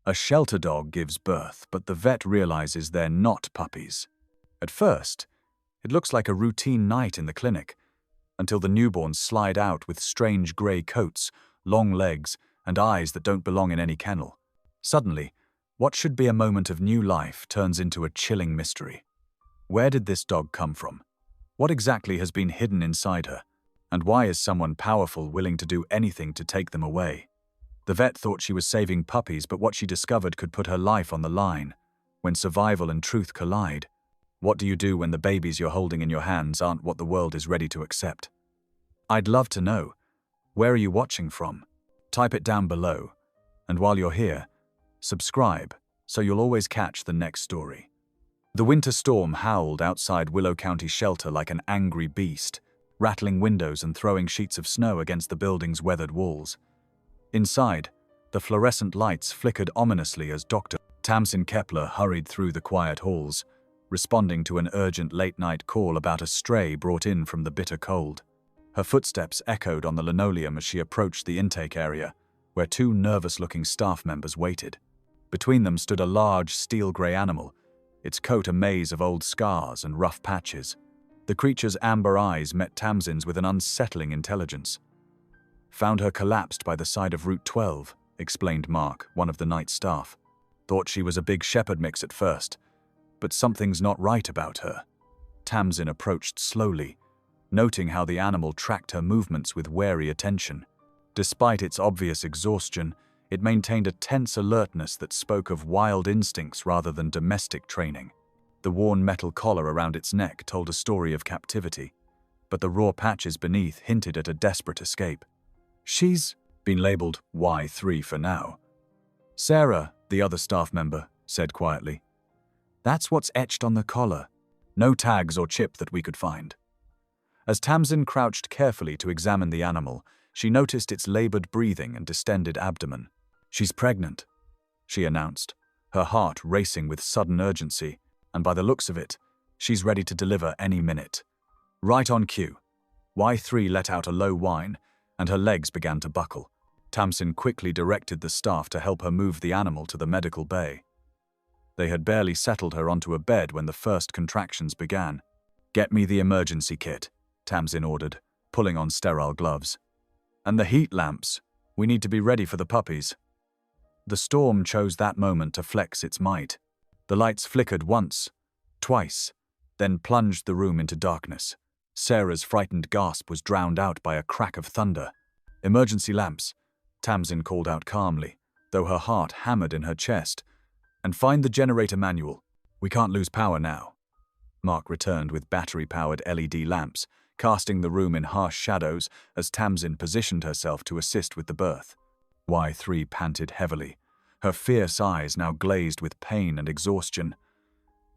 A shelter dog gives birth, but the vet realizes they're not puppies. At first, it looks like a routine night in the clinic, until the newborns slide out with strange grey coats, long legs, and eyes that don't belong in any kennel. Suddenly, what should be a moment of new life turns into a chilling mystery. Where did this dog come from? What exactly has been hidden inside her? And why is someone powerful willing to do anything to take them away? The vet thought she was saving puppies, but what she discovered could put her life on the line. When survival and truth collide, what do you do when the babies you're holding in your hands aren't what the world is ready to accept? I'd love to know. Where are you watching from? Type it down below. And while you're here, subscribe so you'll always catch the next story. The winter storm howled outside Willow County Shelter like an angry beast, rattling windows and throwing sheets of snow against the building's weathered walls. Inside, the fluorescent lights flickered ominously as Dr. Tamsin Kepler hurried through the quiet halls, responding to an urgent late-night call about a stray brought in from the bitter cold. Her footsteps echoed on the linoleum as she approached the intake area, where two nervous-looking staff members waited. Between them stood a large, steel-grey animal, its coat a maze of old scars and rough patches. The creature's amber eyes met Tamsin's with an unsettling intelligence. "Found her collapsed by the side of Route 12, explained Mark, one of the night staff. "Thought she was a big shepherd mix at first, but something's not right about her." Tamsin approached slowly, noting how the animal tracked her movements with wary attention. Despite its obvious exhaustion, it maintained a tense alertness that spoke of wild instincts rather than domestic training. The worn metal collar around its neck told a story of captivity, but the raw patches beneath hinted at a desperate escape. "She's been labeled Y3 for now," Sarah, the other staff member, said quietly. "That's what's etched on the collar. No tags or chip that we could find." As Tamsin crouched carefully to examine the animal, she noticed its labored breathing and distended abdomen. "She's pregnant," she announced, her heart racing with sudden urgency, and by the looks of it, she's ready to deliver any minute. Right on cue, Y3 let out a low whine, and her legs began to buckle. Tamsin quickly directed the staff to help her move the animal to the medical bay. They had barely settled her onto a bed when the first contractions began. "Get me the emergency kit," Tamsin ordered, pulling on sterile gloves. "And the heat lamps. We need to be ready for the puppies." The storm chose that moment to flex its might. The lights flickered once, twice, then plunged the room into darkness. Sarah's frightened gasp was drowned out by a crack of thunder. "Emergency lamps," Tamsin called out calmly, though her heart hammered in her chest. "And find the generator manual. We can't lose power now." Mark returned with battery-powered LED lamps, casting the room in harsh shadows as Tamsin positioned herself to assist with the birth. Y3 panted heavily, her fierce eyes now glazed with pain and exhaustion.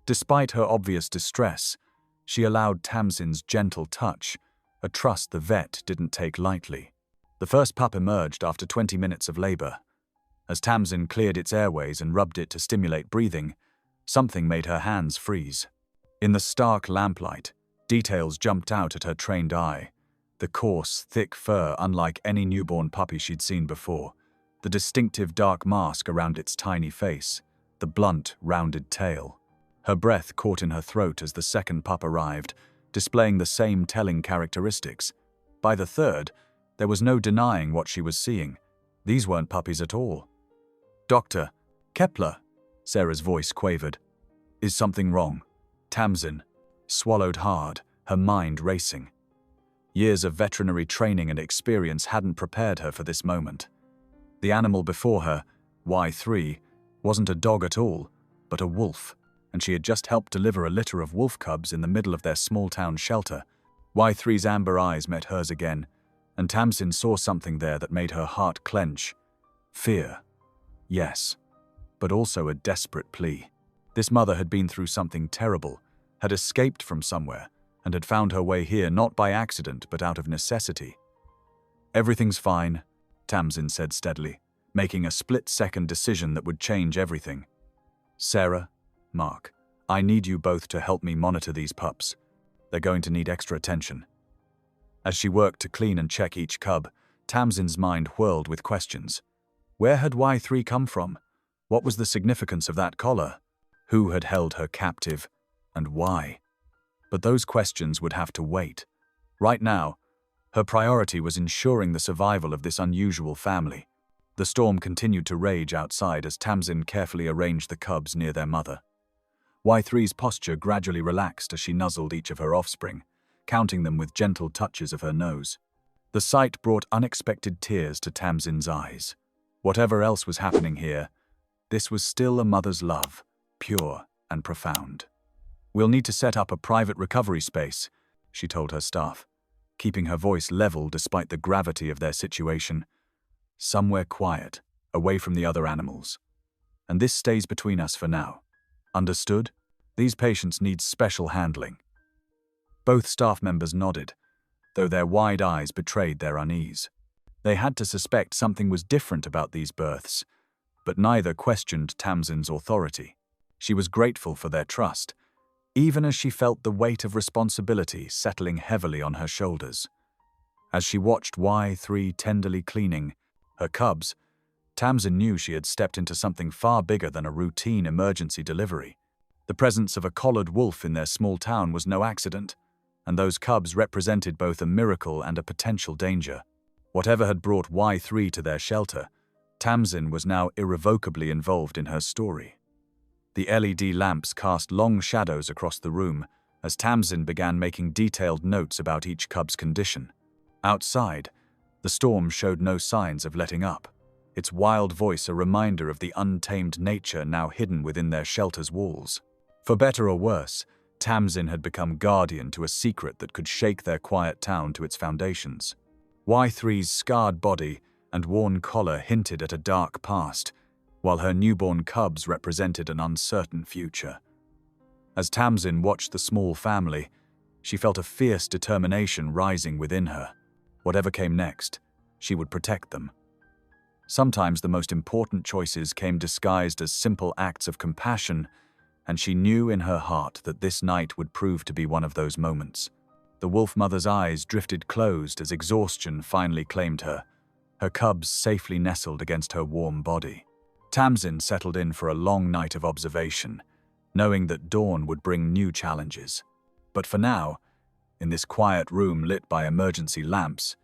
Despite her obvious distress, she allowed Tamsin's gentle touch, a trust the vet didn't take lightly. The first pup emerged after 20 minutes of labor. As Tamsin cleared its airways and rubbed it to stimulate breathing, something made her hands freeze. In the stark lamplight, details jumped out at her trained eye. The coarse, thick fur unlike any newborn puppy she'd seen before, the distinctive dark mask around its tiny face, the blunt, rounded tail. Her breath caught in her throat as the second pup arrived, displaying the same telling characteristics. By the third, there was no denying what she was seeing. These weren't puppies at all. "Dr. Kepler," Sarah's voice quavered. "Is something wrong?" Tamsin swallowed hard, her mind racing. Years of veterinary training and experience hadn't prepared her for this moment. The animal before her, Y3, wasn't a dog at all, but a wolf, and she had just helped deliver a litter of wolf cubs in the middle of their small-town shelter. Y3's amber eyes met hers again, and Tamsin saw something there that made her heart clench. Fear. Yes, but also a desperate plea. This mother had been through something terrible, had escaped from somewhere, and had found her way here not by accident but out of necessity. "Everything's fine," Tamsin said steadily, making a split-second decision that would change everything. "Sarah, Mark, I need you both to help me monitor these pups. They're going to need extra attention." As she worked to clean and check each cub, Tamsin's mind whirled with questions. Where had Y3 come from? What was the significance of that collar? Who had held her captive, and why? But those questions would have to wait. Right now, her priority was ensuring the survival of this unusual family. The storm continued to rage outside as Tamsin carefully arranged the cubs near their mother. Y3's posture gradually relaxed as she nuzzled each of her offspring, counting them with gentle touches of her nose. The sight brought unexpected tears to Tamsin's eyes. Whatever else was happening here, this was still a mother's love, pure and profound. "We'll need to set up a private recovery space," she told her staff, keeping her voice level despite the gravity of their situation. "Somewhere quiet, away from the other animals. And this stays between us for now. Understood? These patients need special handling." Both staff members nodded, though their wide eyes betrayed their unease. They had to suspect something was different about these births, but neither questioned Tamsin's authority. She was grateful for their trust, even as she felt the weight of responsibility settling heavily on her shoulders. As she watched Y3 tenderly cleaning her cubs, Tamsin knew she had stepped into something far bigger than a routine emergency delivery. The presence of a collared wolf in their small town was no accident, and those cubs represented both a miracle and a potential danger. Whatever had brought Y3 to their shelter, Tamsin was now irrevocably involved in her story. The LED lamps cast long shadows across the room as Tamsin began making detailed notes about each cub's condition. Outside, the storm showed no signs of letting up, its wild voice a reminder of the untamed nature now hidden within their shelter's walls. For better or worse, Tamsin had become guardian to a secret that could shake their quiet town to its foundations. Y3's scarred body and worn collar hinted at a dark past, while her newborn cubs represented an uncertain future. As Tamsin watched the small family, she felt a fierce determination rising within her. Whatever came next, she would protect them. Sometimes the most important choices came disguised as simple acts of compassion, and she knew in her heart that this night would prove to be one of those moments. The wolf mother's eyes drifted closed as exhaustion finally claimed her, her cubs safely nestled against her warm body. Tamsin settled in for a long night of observation, knowing that dawn would bring new challenges. But for now, in this quiet room lit by emergency lamps,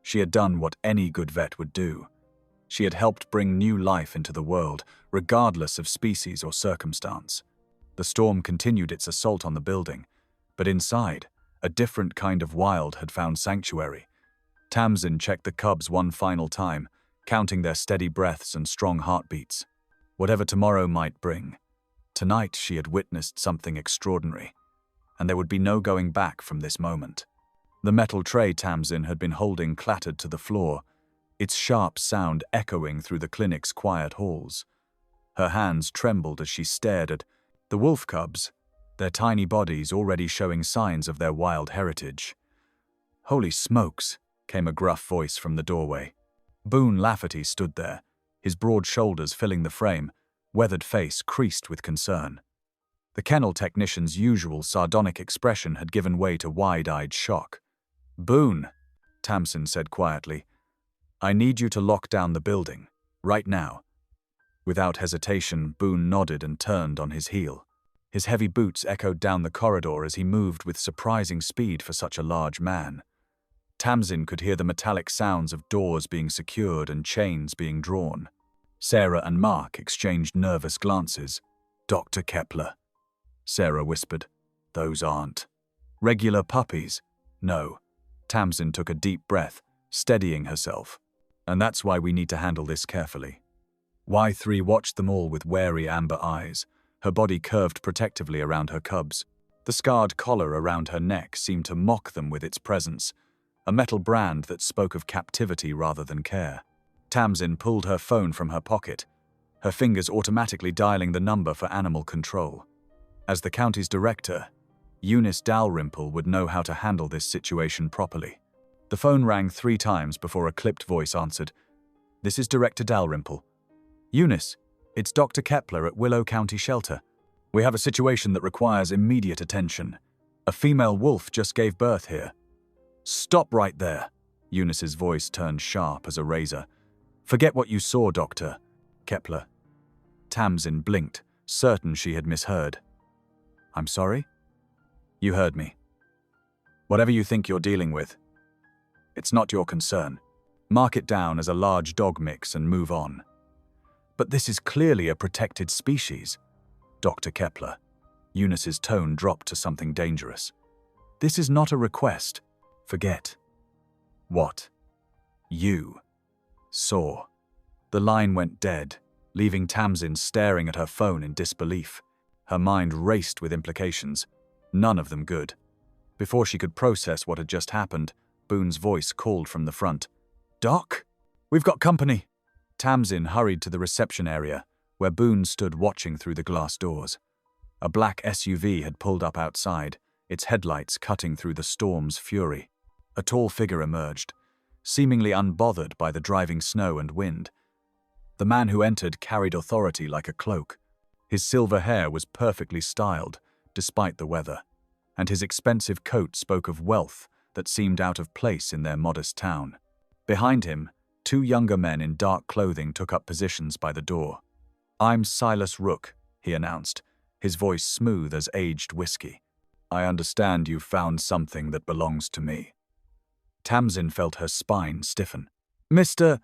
she had done what any good vet would do. She had helped bring new life into the world, regardless of species or circumstance. The storm continued its assault on the building, but inside, a different kind of wild had found sanctuary. Tamsin checked the cubs one final time, counting their steady breaths and strong heartbeats. Whatever tomorrow might bring, tonight she had witnessed something extraordinary, and there would be no going back from this moment. The metal tray Tamsin had been holding clattered to the floor, its sharp sound echoing through the clinic's quiet halls. Her hands trembled as she stared at the wolf cubs, their tiny bodies already showing signs of their wild heritage. "Holy smokes," came a gruff voice from the doorway. Boone Lafferty stood there, his broad shoulders filling the frame, weathered face creased with concern. The kennel technician's usual sardonic expression had given way to wide-eyed shock. "Boone," Tamsin said quietly, "I need you to lock down the building, right now." Without hesitation, Boone nodded and turned on his heel. His heavy boots echoed down the corridor as he moved with surprising speed for such a large man. Tamsin could hear the metallic sounds of doors being secured and chains being drawn. Sarah and Mark exchanged nervous glances. "Dr. Kepler," Sarah whispered. "Those aren't regular puppies." "No." Tamsin took a deep breath, steadying herself. "And that's why we need to handle this carefully." Y3 watched them all with wary amber eyes, her body curved protectively around her cubs. The scarred collar around her neck seemed to mock them with its presence, a metal brand that spoke of captivity rather than care. Tamsin pulled her phone from her pocket, her fingers automatically dialing the number for animal control. As the county's director, Eunice Dalrymple would know how to handle this situation properly. The phone rang 3 times before a clipped voice answered. "This is Director Dalrymple." "Eunice, it's Dr. Kepler at Willow County Shelter. We have a situation that requires immediate attention. A female wolf just gave birth here." "Stop right there." Eunice's voice turned sharp as a razor. "Forget what you saw, Doctor Kepler." Tamsin blinked, certain she had misheard. "I'm sorry?" "You heard me. Whatever you think you're dealing with, it's not your concern. Mark it down as a large dog mix and move on." "But this is clearly a protected species, Dr. Kepler." Eunice's tone dropped to something dangerous. "This is not a request. Forget." "What?" "You saw." The line went dead, leaving Tamsin staring at her phone in disbelief. Her mind raced with implications, none of them good. Before she could process what had just happened, Boone's voice called from the front. "Doc? We've got company." Tamsin hurried to the reception area, where Boone stood watching through the glass doors. A black SUV had pulled up outside, its headlights cutting through the storm's fury. A tall figure emerged, seemingly unbothered by the driving snow and wind. The man who entered carried authority like a cloak. His silver hair was perfectly styled, despite the weather, and his expensive coat spoke of wealth that seemed out of place in their modest town. Behind him, two younger men in dark clothing took up positions by the door. "I'm Silas Rook," he announced, his voice smooth as aged whiskey. "I understand you've found something that belongs to me." Tamsin felt her spine stiffen. "Mr.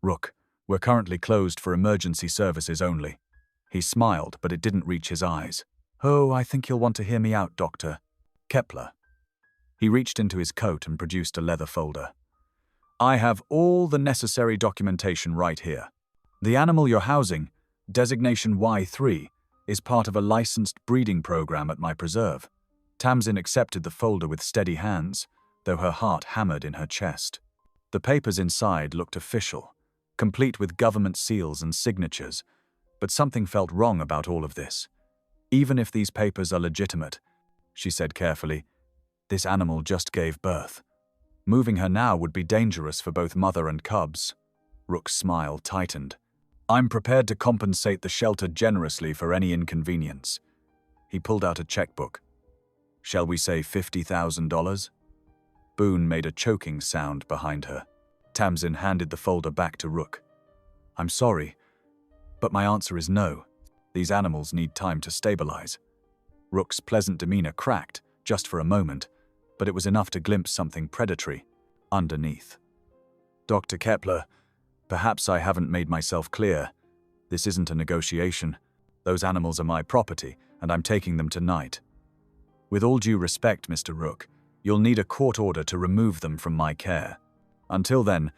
Rook, we're currently closed for emergency services only." He smiled, but it didn't reach his eyes. "Oh, I think you'll want to hear me out, Dr. Kepler." He reached into his coat and produced a leather folder. "I have all the necessary documentation right here. The animal you're housing, designation Y3, is part of a licensed breeding program at my preserve." Tamsin accepted the folder with steady hands, though her heart hammered in her chest. The papers inside looked official, complete with government seals and signatures, but something felt wrong about all of this. "Even if these papers are legitimate," she said carefully, "this animal just gave birth. Moving her now would be dangerous for both mother and cubs." Rook's smile tightened. "I'm prepared to compensate the shelter generously for any inconvenience." He pulled out a checkbook. "Shall we say $50,000? Boone made a choking sound behind her. Tamsin handed the folder back to Rook. "I'm sorry, but my answer is no. These animals need time to stabilize." Rook's pleasant demeanor cracked, just for a moment, but it was enough to glimpse something predatory underneath. "Dr. Kepler, perhaps I haven't made myself clear. This isn't a negotiation. Those animals are my property, and I'm taking them tonight. With all due respect, Mr. Rook, you'll need a court order to remove them from my care. Until then,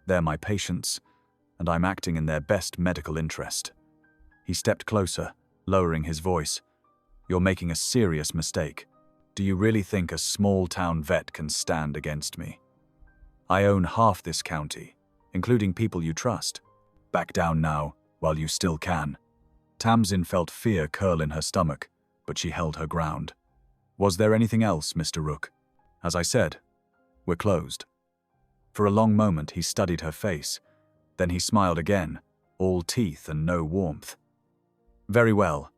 they're my patients, and I'm acting in their best medical interest." He stepped closer, lowering his voice. "You're making a serious mistake. Do you really think a small-town vet can stand against me? I own half this county, including people you trust. Back down now, while you still can." Tamsin felt fear curl in her stomach, but she held her ground. "Was there anything else, Mr. Rook?" "As I said, we're closed." For a long moment he studied her face. Then he smiled again, all teeth and no warmth. "Very well.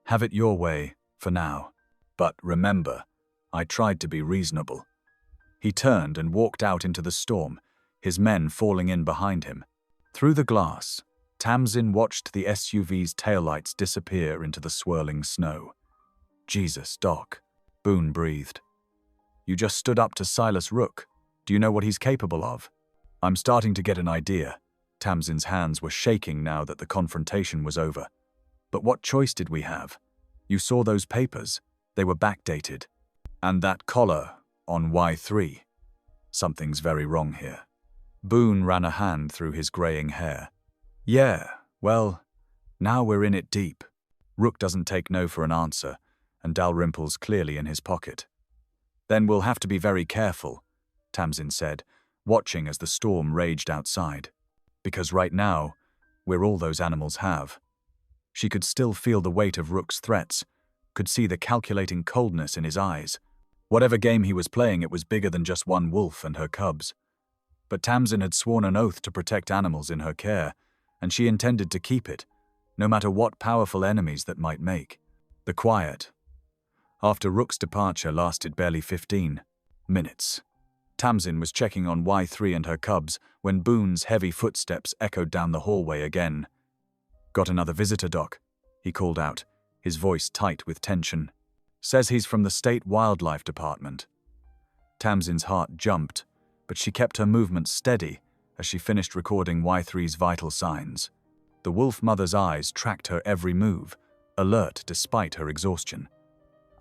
Have it your way, for now. But remember, I tried to be reasonable." He turned and walked out into the storm, his men falling in behind him. Through the glass, Tamsin watched the SUV's taillights disappear into the swirling snow. "Jesus, Doc," Boone breathed. "You just stood up to Silas Rook. Do you know what he's capable of?" "I'm starting to get an idea." Tamsin's hands were shaking now that the confrontation was over. "But what choice did we have? You saw those papers. They were backdated. And that collar on Y3. Something's very wrong here." Boone ran a hand through his graying hair. "Yeah, well, now we're in it deep." Rook doesn't take no for an answer, and Dalrymple's clearly in his pocket. "Then we'll have to be very careful," Tamsin said, watching as the storm raged outside. "Because right now, we're all those animals have." She could still feel the weight of Rook's threats, could see the calculating coldness in his eyes. Whatever game he was playing, it was bigger than just one wolf and her cubs. But Tamsin had sworn an oath to protect animals in her care, and she intended to keep it, no matter what powerful enemies that might make. The quiet after Rook's departure lasted barely 15 minutes. Tamsin was checking on Y3 and her cubs when Boone's heavy footsteps echoed down the hallway again. Got another visitor, Doc, he called out, his voice tight with tension. Says he's from the State Wildlife Department. Tamsin's heart jumped, but she kept her movements steady as she finished recording Y3's vital signs. The wolf mother's eyes tracked her every move, alert despite her exhaustion.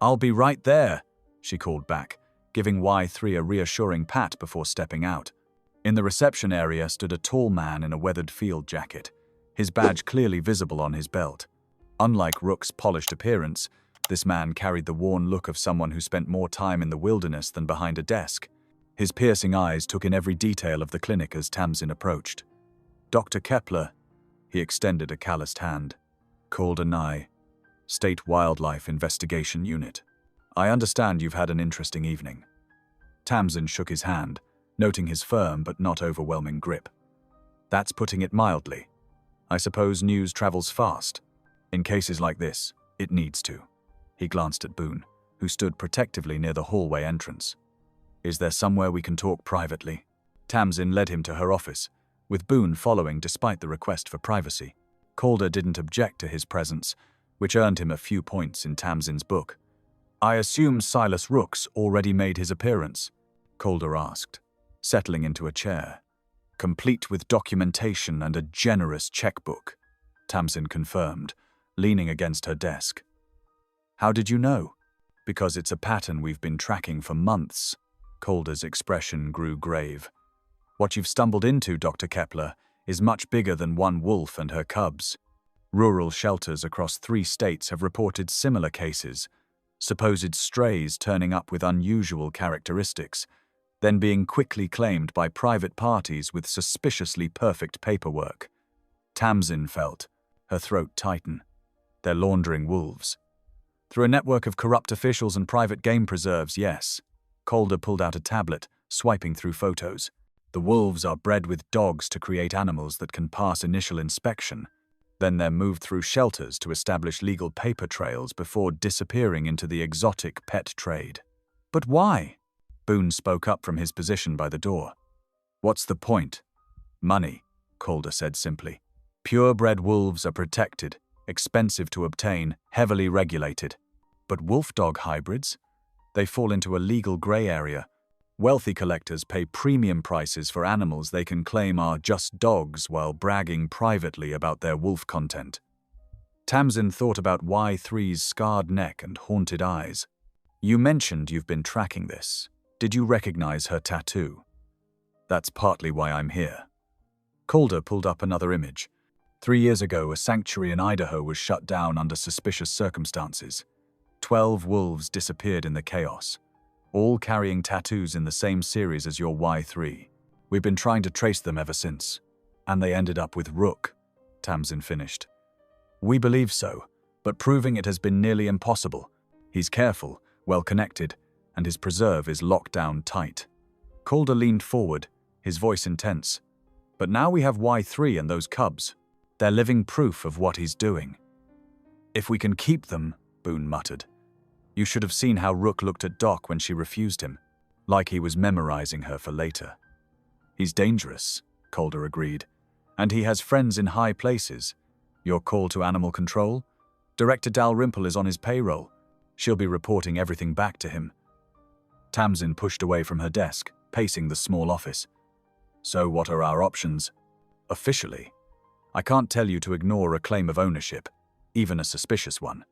I'll be right there, she called back, giving Y3 a reassuring pat before stepping out. In the reception area stood a tall man in a weathered field jacket, his badge clearly visible on his belt. Unlike Rook's polished appearance, this man carried the worn look of someone who spent more time in the wilderness than behind a desk. His piercing eyes took in every detail of the clinic as Tamsin approached. Dr. Kepler, he extended a calloused hand. Called Anai, State Wildlife Investigation Unit. I understand you've had an interesting evening. Tamsin shook his hand, noting his firm but not overwhelming grip. That's putting it mildly. I suppose news travels fast. In cases like this, it needs to. He glanced at Boone, who stood protectively near the hallway entrance. Is there somewhere we can talk privately? Tamsin led him to her office, with Boone following despite the request for privacy. Calder didn't object to his presence, which earned him a few points in Tamsin's book. I assume Silas Rooks already made his appearance? Calder asked, settling into a chair. Complete with documentation and a generous checkbook, Tamsin confirmed, leaning against her desk. How did you know? Because it's a pattern we've been tracking for months. Calder's expression grew grave. What you've stumbled into, Dr. Kepler, is much bigger than one wolf and her cubs. Rural shelters across 3 states have reported similar cases, supposed strays turning up with unusual characteristics, then being quickly claimed by private parties with suspiciously perfect paperwork. Tamsin felt, her throat tighten. They're laundering wolves. Through a network of corrupt officials and private game preserves, yes. Calder pulled out a tablet, swiping through photos. The wolves are bred with dogs to create animals that can pass initial inspection. Then they're moved through shelters to establish legal paper trails before disappearing into the exotic pet trade. But why? Boone spoke up from his position by the door. What's the point? Money, Calder said simply. Purebred wolves are protected, expensive to obtain, heavily regulated. But wolf-dog hybrids? They fall into a legal gray area. Wealthy collectors pay premium prices for animals they can claim are just dogs while bragging privately about their wolf content. Tamsin thought about Y3's scarred neck and haunted eyes. You mentioned you've been tracking this. Did you recognize her tattoo? That's partly why I'm here. Calder pulled up another image. 3 years ago, a sanctuary in Idaho was shut down under suspicious circumstances. 12 wolves disappeared in the chaos, all carrying tattoos in the same series as your Y3. We've been trying to trace them ever since. And they ended up with Rook, Tamsin finished. We believe so, but proving it has been nearly impossible. He's careful, well-connected, and his preserve is locked down tight. Calder leaned forward, his voice intense. But now we have Y3 and those cubs. They're living proof of what he's doing. If we can keep them, Boone muttered. You should have seen how Rook looked at Doc when she refused him, like he was memorizing her for later. He's dangerous, Calder agreed, and he has friends in high places. Your call to animal control? Director Dalrymple is on his payroll. She'll be reporting everything back to him. Tamsin pushed away from her desk, pacing the small office. So what are our options? Officially, I can't tell you to ignore a claim of ownership, even a suspicious one.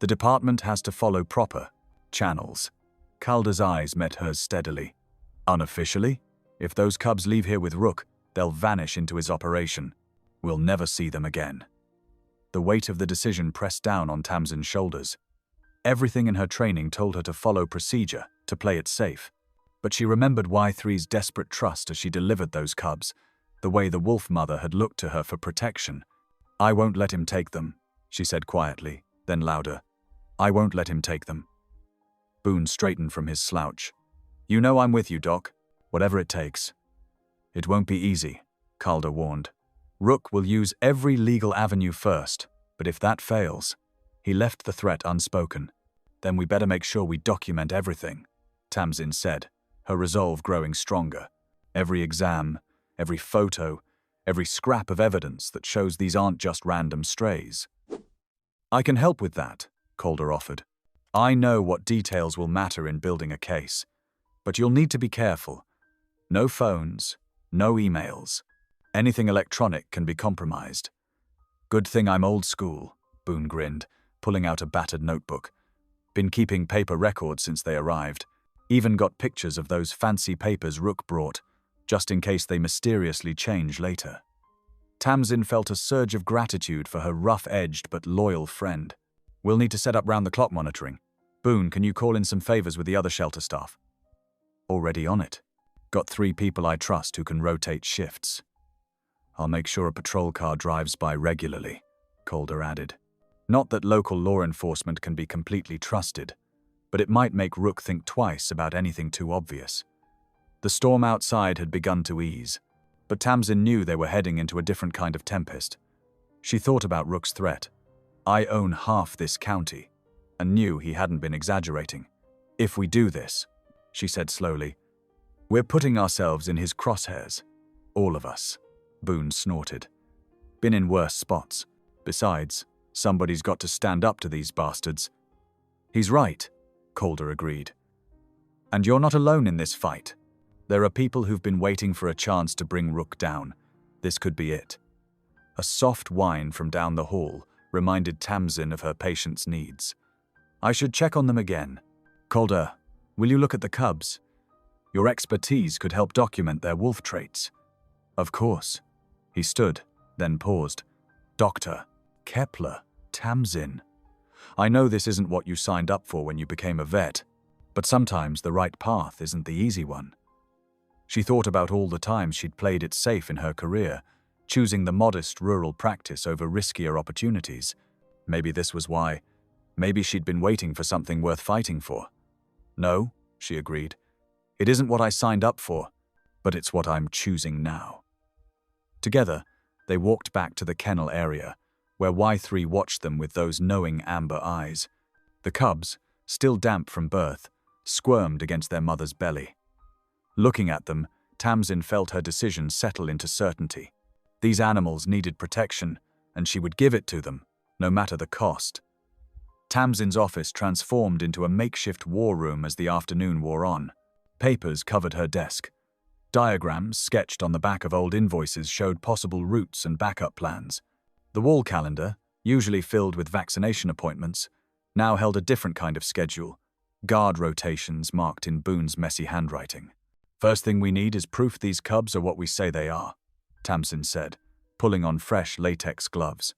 The department has to follow proper channels. Calder's eyes met hers steadily. Unofficially, if those cubs leave here with Rook, they'll vanish into his operation. We'll never see them again. The weight of the decision pressed down on Tamsin's shoulders. Everything in her training told her to follow procedure, to play it safe. But she remembered Y3's desperate trust as she delivered those cubs, the way the wolf mother had looked to her for protection. I won't let him take them, she said quietly, then louder. I won't let him take them. Boone straightened from his slouch. You know I'm with you, Doc. Whatever it takes. It won't be easy, Calder warned. Rook will use every legal avenue first, but if that fails, he left the threat unspoken. Then we better make sure we document everything, Tamsin said, her resolve growing stronger. Every exam, every photo, every scrap of evidence that shows these aren't just random strays. I can help with that, Calder offered. I know what details will matter in building a case, but you'll need to be careful. No phones, no emails. Anything electronic can be compromised. Good thing I'm old school, Boone grinned, pulling out a battered notebook. Been keeping paper records since they arrived. Even got pictures of those fancy papers Rook brought, just in case they mysteriously change later. Tamsin felt a surge of gratitude for her rough-edged but loyal friend. We'll need to set up round-the-clock monitoring. Boone, can you call in some favors with the other shelter staff? Already on it. Got 3 people I trust who can rotate shifts. I'll make sure a patrol car drives by regularly, Calder added. Not that local law enforcement can be completely trusted, but it might make Rook think twice about anything too obvious. The storm outside had begun to ease, but Tamsin knew they were heading into a different kind of tempest. She thought about Rook's threat. I own half this county, and knew he hadn't been exaggerating. If we do this, she said slowly, we're putting ourselves in his crosshairs. All of us, Boone snorted. Been in worse spots. Besides, somebody's got to stand up to these bastards. He's right, Calder agreed. And you're not alone in this fight. There are people who've been waiting for a chance to bring Rook down. This could be it. A soft whine from down the hall reminded Tamsin of her patient's needs. I should check on them again. Calder, will you look at the cubs? Your expertise could help document their wolf traits. Of course. He stood, then paused. Doctor, Kepler, Tamsin. I know this isn't what you signed up for when you became a vet, but sometimes the right path isn't the easy one. She thought about all the times she'd played it safe in her career, choosing the modest rural practice over riskier opportunities. Maybe this was why. Maybe she'd been waiting for something worth fighting for. No, she agreed. It isn't what I signed up for, but it's what I'm choosing now. Together, they walked back to the kennel area, where Y3 watched them with those knowing amber eyes. The cubs, still damp from birth, squirmed against their mother's belly. Looking at them, Tamsin felt her decision settle into certainty. These animals needed protection, and she would give it to them, no matter the cost. Tamsin's office transformed into a makeshift war room as the afternoon wore on. Papers covered her desk. Diagrams sketched on the back of old invoices showed possible routes and backup plans. The wall calendar, usually filled with vaccination appointments, now held a different kind of schedule, guard rotations marked in Boone's messy handwriting. First thing we need is proof these cubs are what we say they are, Tamsin said, pulling on fresh latex gloves.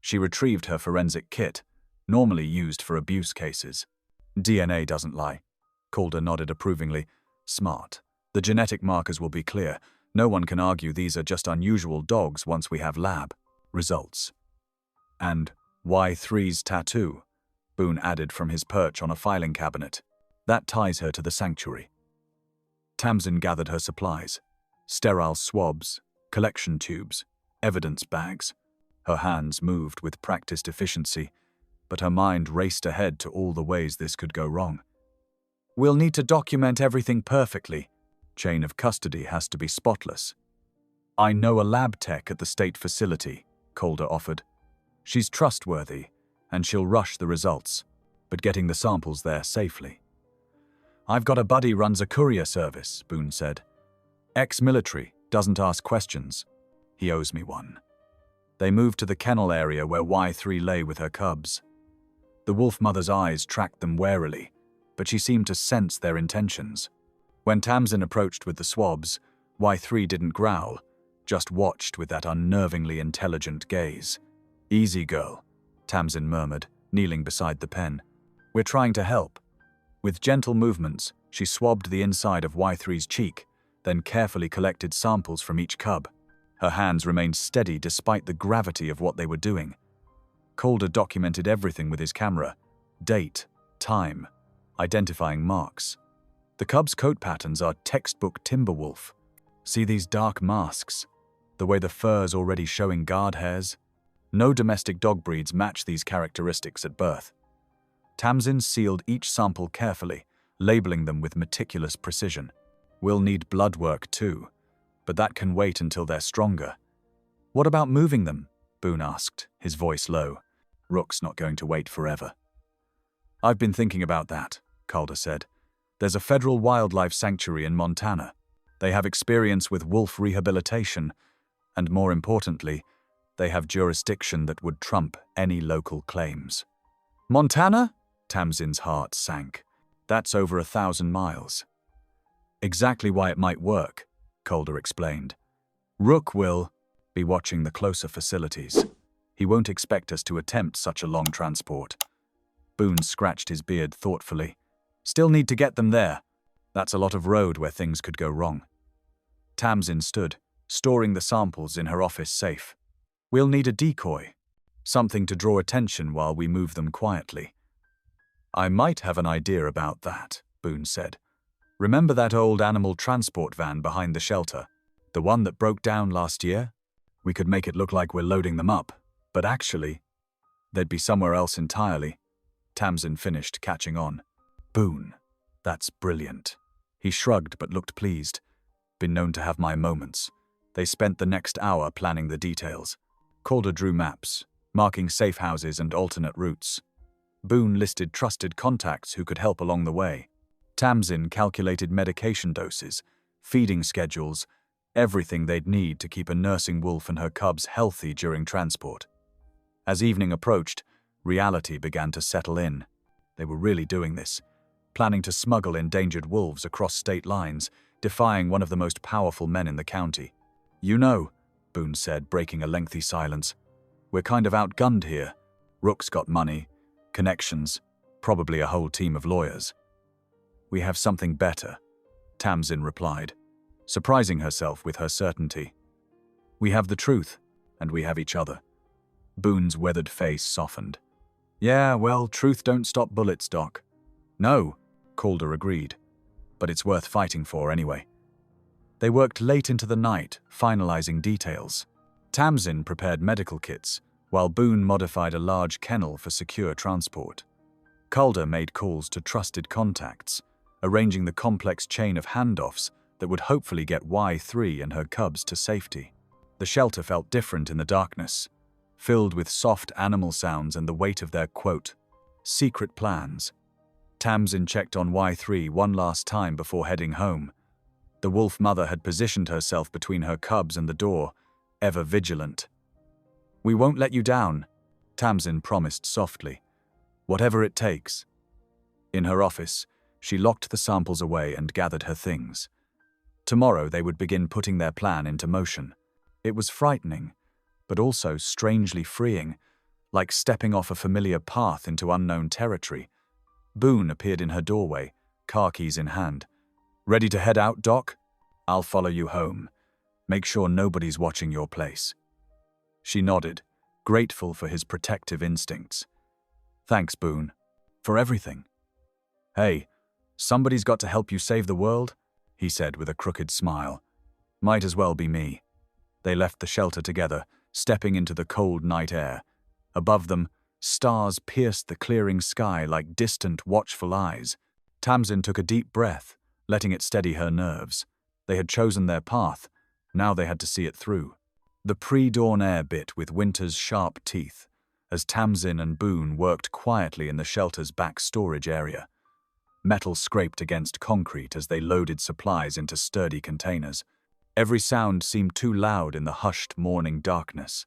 She retrieved her forensic kit, normally used for abuse cases. DNA doesn't lie. Calder nodded approvingly. Smart. The genetic markers will be clear. No one can argue these are just unusual dogs once we have lab results. And Y3's tattoo, Boone added from his perch on a filing cabinet. That ties her to the sanctuary. Tamsin gathered her supplies. Sterile swabs, collection tubes, evidence bags. Her hands moved with practiced efficiency, but her mind raced ahead to all the ways this could go wrong. We'll need to document everything perfectly. Chain of custody has to be spotless. I know a lab tech at the state facility, Calder offered. She's trustworthy, and she'll rush the results, but getting the samples there safely. I've got a buddy runs a courier service, Boone said. Ex-military, doesn't ask questions. He owes me one. They moved to the kennel area where Y3 lay with her cubs. The wolf mother's eyes tracked them warily, but she seemed to sense their intentions. When Tamsin approached with the swabs, Y3 didn't growl, just watched with that unnervingly intelligent gaze. Easy, girl, Tamsin murmured, kneeling beside the pen. We're trying to help. With gentle movements, she swabbed the inside of Y3's cheek, then carefully collected samples from each cub. Her hands remained steady despite the gravity of what they were doing. Calder documented everything with his camera. Date, time, identifying marks. The cubs' coat patterns are textbook timber wolf. See these dark masks? The way the fur's already showing guard hairs? No domestic dog breeds match these characteristics at birth. Tamsin sealed each sample carefully, labeling them with meticulous precision. We'll need blood work too, but that can wait until they're stronger. What about moving them? Boone asked, his voice low. Rook's not going to wait forever. I've been thinking about that, Calder said. There's a federal wildlife sanctuary in Montana. They have experience with wolf rehabilitation, and more importantly, they have jurisdiction that would trump any local claims. Montana? Tamsin's heart sank. That's over 1,000 miles. Exactly why it might work, Calder explained. Rook will be watching the closer facilities. He won't expect us to attempt such a long transport. Boone scratched his beard thoughtfully. Still need to get them there. That's a lot of road where things could go wrong. Tamsin stood, storing the samples in her office safe. We'll need a decoy, something to draw attention while we move them quietly. I might have an idea about that, Boone said. Remember that old animal transport van behind the shelter? The one that broke down last year? We could make it look like we're loading them up, but actually, they'd be somewhere else entirely. Tamsin finished, catching on. Boone, that's brilliant. He shrugged but looked pleased. Been known to have my moments. They spent the next hour planning the details. Calder drew maps, marking safe houses and alternate routes. Boone listed trusted contacts who could help along the way. Tamsin calculated medication doses, feeding schedules, everything they'd need to keep a nursing wolf and her cubs healthy during transport. As evening approached, reality began to settle in. They were really doing this, planning to smuggle endangered wolves across state lines, defying one of the most powerful men in the county. You know, Boone said, breaking a lengthy silence, we're kind of outgunned here. Rook's got money, connections, probably a whole team of lawyers. We have something better, Tamsin replied, surprising herself with her certainty. We have the truth, and we have each other. Boone's weathered face softened. Yeah, well, truth don't stop bullets, Doc. No, Calder agreed, but it's worth fighting for anyway. They worked late into the night, finalizing details. Tamsin prepared medical kits, while Boone modified a large kennel for secure transport. Calder made calls to trusted contacts, arranging the complex chain of handoffs that would hopefully get Y3 and her cubs to safety. The shelter felt different in the darkness, filled with soft animal sounds and the weight of their, quote, secret plans. Tamsin checked on Y3 one last time before heading home. The wolf mother had positioned herself between her cubs and the door, ever vigilant. We won't let you down, Tamsin promised softly. Whatever it takes. In her office, she locked the samples away and gathered her things. Tomorrow they would begin putting their plan into motion. It was frightening, but also strangely freeing, like stepping off a familiar path into unknown territory. Boone appeared in her doorway, car keys in hand. Ready to head out, Doc? I'll follow you home. Make sure nobody's watching your place. She nodded, grateful for his protective instincts. Thanks, Boone. For everything. Hey, somebody's got to help you save the world, he said with a crooked smile. Might as well be me. They left the shelter together, stepping into the cold night air. Above them, stars pierced the clearing sky like distant, watchful eyes. Tamsin took a deep breath, letting it steady her nerves. They had chosen their path. Now they had to see it through. The pre-dawn air bit with winter's sharp teeth, as Tamsin and Boone worked quietly in the shelter's back storage area. Metal scraped against concrete as they loaded supplies into sturdy containers. Every sound seemed too loud in the hushed morning darkness.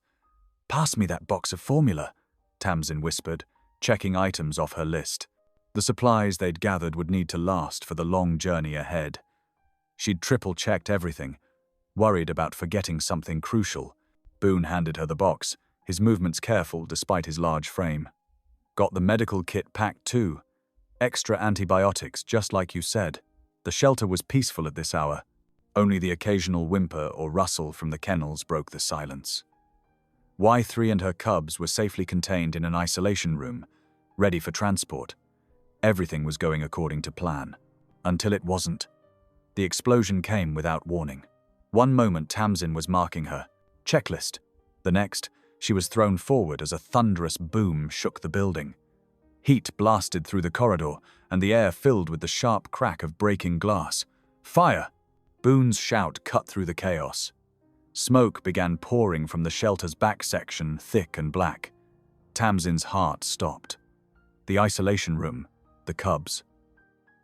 Pass me that box of formula, Tamsin whispered, checking items off her list. The supplies they'd gathered would need to last for the long journey ahead. She'd triple-checked everything, worried about forgetting something crucial. Boone handed her the box, his movements careful despite his large frame. Got the medical kit packed too. Extra antibiotics, just like you said. The shelter was peaceful at this hour. Only the occasional whimper or rustle from the kennels broke the silence. Y3 and her cubs were safely contained in an isolation room, ready for transport. Everything was going according to plan. Until it wasn't. The explosion came without warning. One moment Tamsin was marking her checklist. The next, she was thrown forward as a thunderous boom shook the building. Heat blasted through the corridor, and the air filled with the sharp crack of breaking glass. Fire! Boone's shout cut through the chaos. Smoke began pouring from the shelter's back section, thick and black. Tamsin's heart stopped. The isolation room, the cubs.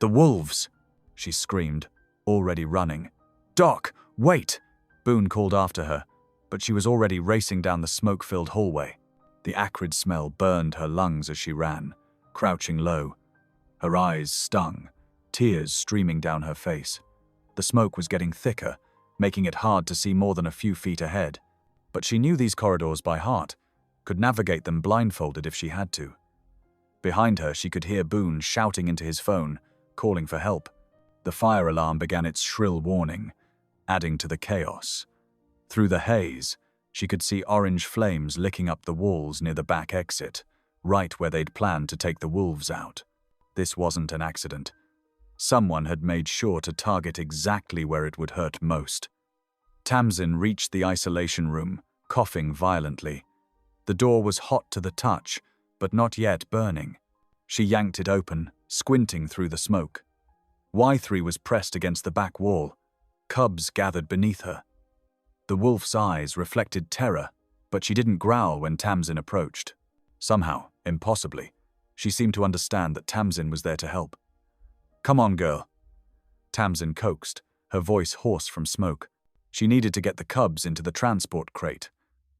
"The wolves!" she screamed, already running. "Doc, wait!" Boone called after her, but she was already racing down the smoke-filled hallway. The acrid smell burned her lungs as she ran, crouching low. Her eyes stung, tears streaming down her face. The smoke was getting thicker, making it hard to see more than a few feet ahead. But she knew these corridors by heart, could navigate them blindfolded if she had to. Behind her, she could hear Boone shouting into his phone, calling for help. The fire alarm began its shrill warning, adding to the chaos. Through the haze, she could see orange flames licking up the walls near the back exit, right where they'd planned to take the wolves out. This wasn't an accident. Someone had made sure to target exactly where it would hurt most. Tamsin reached the isolation room, coughing violently. The door was hot to the touch, but not yet burning. She yanked it open, squinting through the smoke. Y3 was pressed against the back wall. Cubs gathered beneath her. The wolf's eyes reflected terror, but she didn't growl when Tamsin approached. Somehow, impossibly, she seemed to understand that Tamsin was there to help. "Come on, girl." Tamsin coaxed, her voice hoarse from smoke. She needed to get the cubs into the transport crate,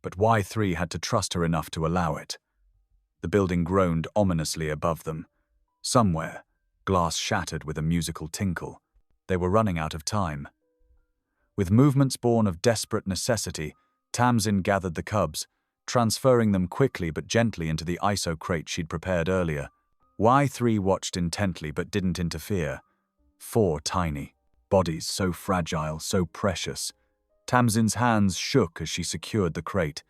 but Y3 had to trust her enough to allow it. The building groaned ominously above them. Somewhere, glass shattered with a musical tinkle. They were running out of time. With movements born of desperate necessity, Tamsin gathered the cubs, transferring them quickly but gently into the ISO crate she'd prepared earlier. Y3 watched intently but didn't interfere. 4 tiny bodies, so fragile, so precious. Tamsin's hands shook as she secured the crate.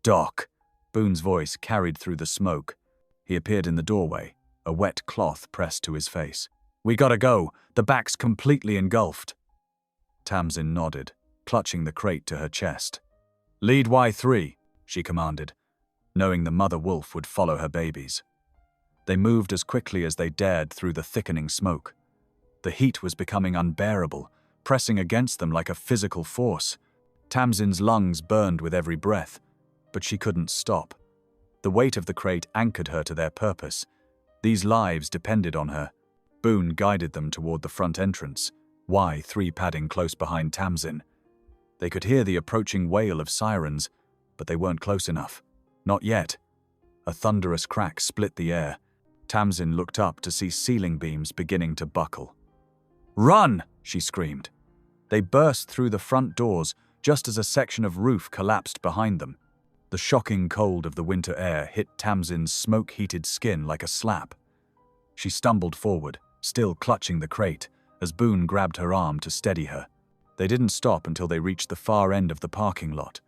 "Doc," Boone's voice carried through the smoke. He appeared in the doorway, a wet cloth pressed to his face. "We gotta go. The back's completely engulfed." Tamsin nodded, clutching the crate to her chest. "Lead Y3, she commanded, knowing the mother wolf would follow her babies. They moved as quickly as they dared through the thickening smoke. The heat was becoming unbearable, pressing against them like a physical force. Tamsin's lungs burned with every breath, but she couldn't stop. The weight of the crate anchored her to their purpose. These lives depended on her. Boone guided them toward the front entrance, Y3 padding close behind Tamsin. They could hear the approaching wail of sirens, but they weren't close enough. Not yet. A thunderous crack split the air. Tamsin looked up to see ceiling beams beginning to buckle. "Run!" she screamed. They burst through the front doors just as a section of roof collapsed behind them. The shocking cold of the winter air hit Tamsin's smoke-heated skin like a slap. She stumbled forward, still clutching the crate, as Boone grabbed her arm to steady her. They didn't stop until they reached the far end of the parking lot.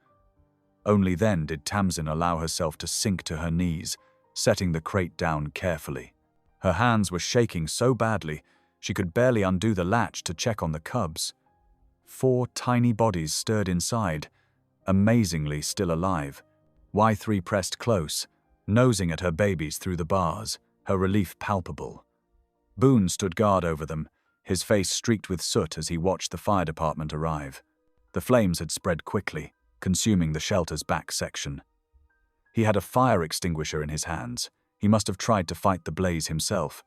Only then did Tamsin allow herself to sink to her knees, setting the crate down carefully. Her hands were shaking so badly, she could barely undo the latch to check on the cubs. 4 tiny bodies stirred inside, amazingly still alive. Y3 pressed close, nosing at her babies through the bars, her relief palpable. Boone stood guard over them, his face streaked with soot as he watched the fire department arrive. The flames had spread quickly, consuming the shelter's back section. He had a fire extinguisher in his hands. He must have tried to fight the blaze himself.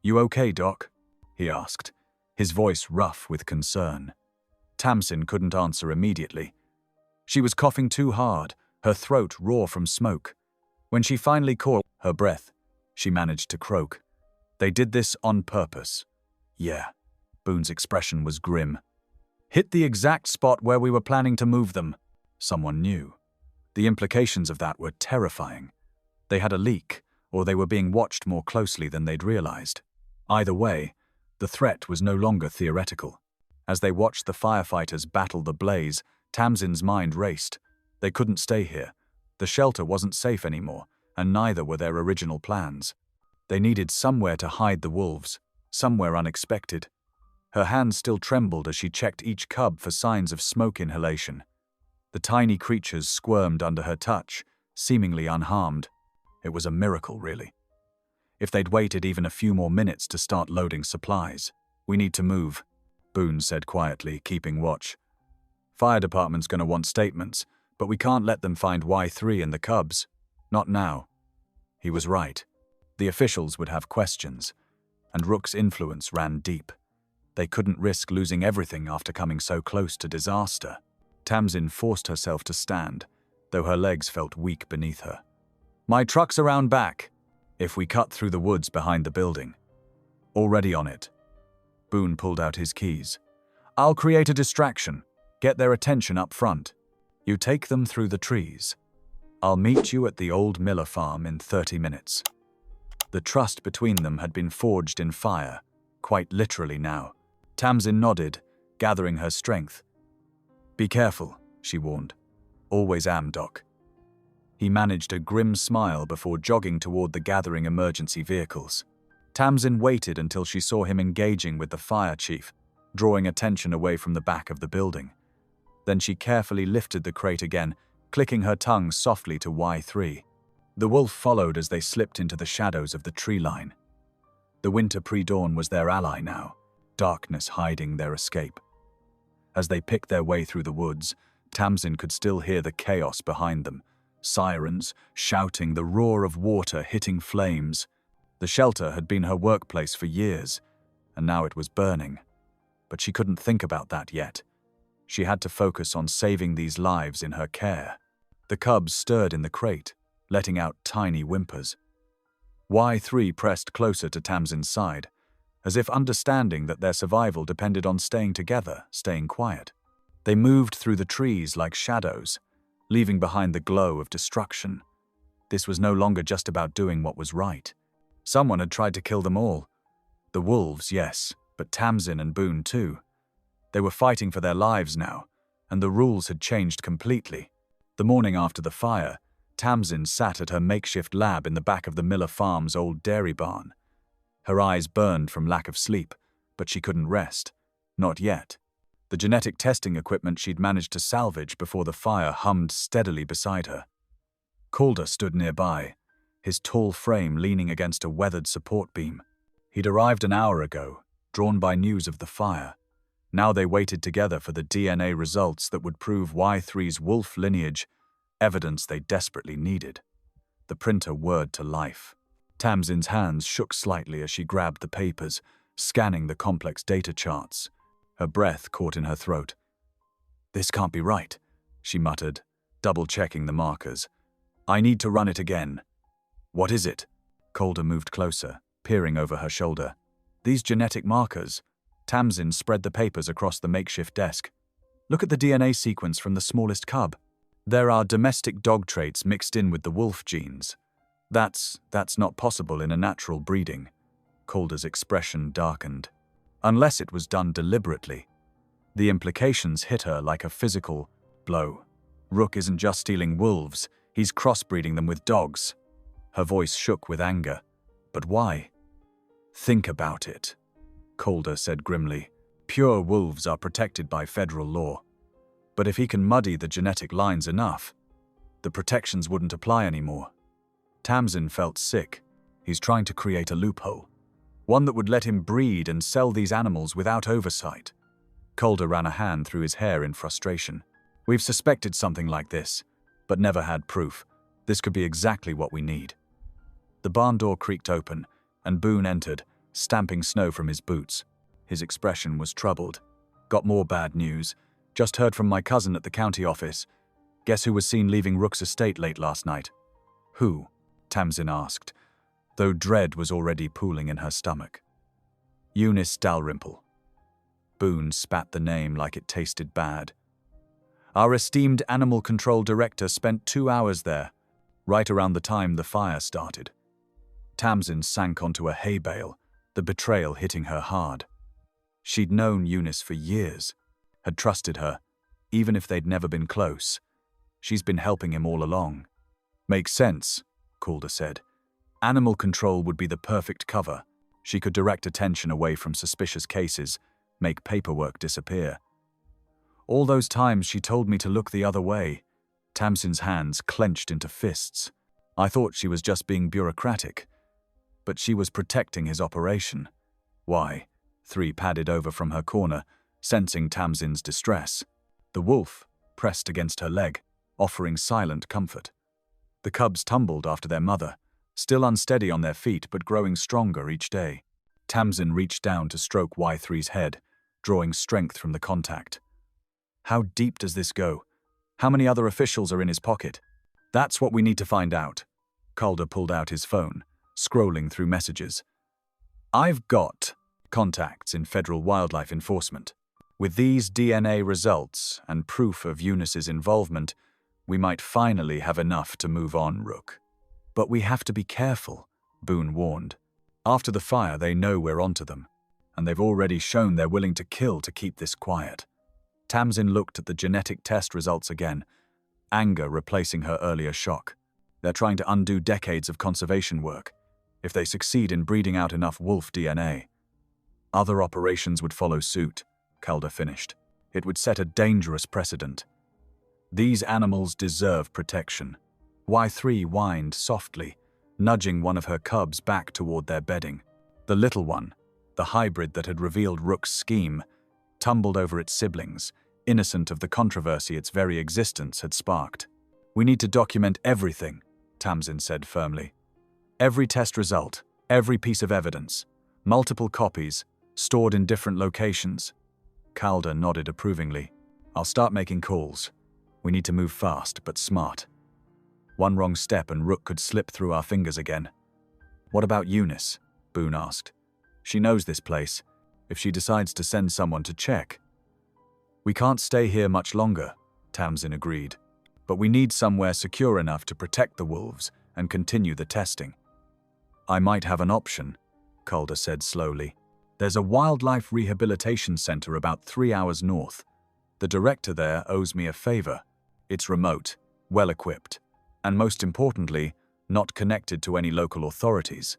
"You okay, Doc?" he asked, his voice rough with concern. Tamsin couldn't answer immediately. She was coughing too hard, her throat raw from smoke. When she finally caught her breath, she managed to croak. "They did this on purpose." "Yeah." Boone's expression was grim. "Hit the exact spot where we were planning to move them." Someone knew. The implications of that were terrifying. They had a leak, or they were being watched more closely than they'd realized. Either way, the threat was no longer theoretical. As they watched the firefighters battle the blaze, Tamsin's mind raced. They couldn't stay here. The shelter wasn't safe anymore, and neither were their original plans. They needed somewhere to hide the wolves, somewhere unexpected. Her hands still trembled as she checked each cub for signs of smoke inhalation. The tiny creatures squirmed under her touch, seemingly unharmed. It was a miracle, really. If they'd waited even a few more minutes to start loading supplies. "We need to move," Boone said quietly, keeping watch. Fire department's gonna want statements, but we can't let them find Y3 and the cubs. Not now. He was right. The officials would have questions, and Rook's influence ran deep. They couldn't risk losing everything after coming so close to disaster. Tamsin forced herself to stand, though her legs felt weak beneath her. My truck's around back, if we cut through the woods behind the building. Already on it. Boone pulled out his keys. I'll create a distraction. Get their attention up front. You take them through the trees. I'll meet you at the old Miller farm in 30 minutes. The trust between them had been forged in fire, quite literally now. Tamsin nodded, gathering her strength. Be careful, she warned. Always am, Doc. He managed a grim smile before jogging toward the gathering emergency vehicles. Tamsin waited until she saw him engaging with the fire chief, drawing attention away from the back of the building. Then she carefully lifted the crate again, clicking her tongue softly to Y3. The wolf followed as they slipped into the shadows of the tree line. The winter pre-dawn was their ally now, darkness hiding their escape. As they picked their way through the woods, Tamsin could still hear the chaos behind them. Sirens, shouting, the roar of water hitting flames. The shelter had been her workplace for years, and now it was burning. But she couldn't think about that yet. She had to focus on saving these lives in her care. The cubs stirred in the crate, letting out tiny whimpers. Y3 pressed closer to Tamsin's side, as if understanding that their survival depended on staying together, staying quiet. They moved through the trees like shadows, leaving behind the glow of destruction. This was no longer just about doing what was right. Someone had tried to kill them all. The wolves, yes, but Tamsin and Boone too. They were fighting for their lives now, and the rules had changed completely. The morning after the fire, Tamsin sat at her makeshift lab in the back of the Miller farm's old dairy barn. Her eyes burned from lack of sleep, but she couldn't rest. Not yet. The genetic testing equipment she'd managed to salvage before the fire hummed steadily beside her. Calder stood nearby, his tall frame leaning against a weathered support beam. He'd arrived an hour ago, drawn by news of the fire. Now they waited together for the DNA results that would prove Y3's wolf lineage, evidence they desperately needed. The printer whirred to life. Tamsin's hands shook slightly as she grabbed the papers, scanning the complex data charts. Her breath caught in her throat. This can't be right, she muttered, double-checking the markers. I need to run it again. What is it? Calder moved closer, peering over her shoulder. These genetic markers. Tamsin spread the papers across the makeshift desk. Look at the DNA sequence from the smallest cub. There are domestic dog traits mixed in with the wolf genes. That's not possible in a natural breeding. Calder's expression darkened. Unless it was done deliberately. The implications hit her like a physical blow. Rook isn't just stealing wolves, he's crossbreeding them with dogs. Her voice shook with anger. But why? Think about it, Calder said grimly. Pure wolves are protected by federal law. But if he can muddy the genetic lines enough, the protections wouldn't apply anymore. Tamsin felt sick. He's trying to create a loophole. One that would let him breed and sell these animals without oversight. Calder ran a hand through his hair in frustration. We've suspected something like this, but never had proof. This could be exactly what we need. The barn door creaked open, and Boone entered, stamping snow from his boots. His expression was troubled. Got more bad news. Just heard from my cousin at the county office. Guess who was seen leaving Rook's estate late last night? Who? Tamsin asked, though dread was already pooling in her stomach. Eunice Dalrymple. Boone spat the name like it tasted bad. Our esteemed animal control director spent 2 hours there, right around the time the fire started. Tamsin sank onto a hay bale, the betrayal hitting her hard. She'd known Eunice for years, had trusted her, even if they'd never been close. She's been helping him all along. Makes sense, Calder said. Animal control would be the perfect cover. She could direct attention away from suspicious cases, make paperwork disappear. All those times she told me to look the other way. Tamsin's hands clenched into fists. I thought she was just being bureaucratic. But she was protecting his operation. Why? 3 padded over from her corner, sensing Tamsin's distress. The wolf pressed against her leg, offering silent comfort. The cubs tumbled after their mother, still unsteady on their feet but growing stronger each day. Tamsin reached down to stroke Y3's head, drawing strength from the contact. How deep does this go? How many other officials are in his pocket? That's what we need to find out. Calder pulled out his phone, scrolling through messages. I've got contacts in federal wildlife enforcement. With these DNA results and proof of Eunice's involvement, we might finally have enough to move on, Rook. But we have to be careful, Boone warned. After the fire, they know we're onto them, and they've already shown they're willing to kill to keep this quiet. Tamsin looked at the genetic test results again, anger replacing her earlier shock. They're trying to undo decades of conservation work. If they succeed in breeding out enough wolf DNA, other operations would follow suit, Calder finished. It would set a dangerous precedent. These animals deserve protection. Y3 whined softly, nudging one of her cubs back toward their bedding. The little one, the hybrid that had revealed Rook's scheme, tumbled over its siblings, innocent of the controversy its very existence had sparked. We need to document everything, Tamsin said firmly. Every test result, every piece of evidence, multiple copies, stored in different locations. Calder nodded approvingly. I'll start making calls. We need to move fast, but smart. One wrong step and Rook could slip through our fingers again. What about Eunice? Boone asked. She knows this place. If she decides to send someone to check. We can't stay here much longer, Tamsin agreed. But we need somewhere secure enough to protect the wolves and continue the testing. I might have an option, Calder said slowly. There's a wildlife rehabilitation center about 3 hours north. The director there owes me a favor. It's remote, well-equipped, and most importantly, not connected to any local authorities.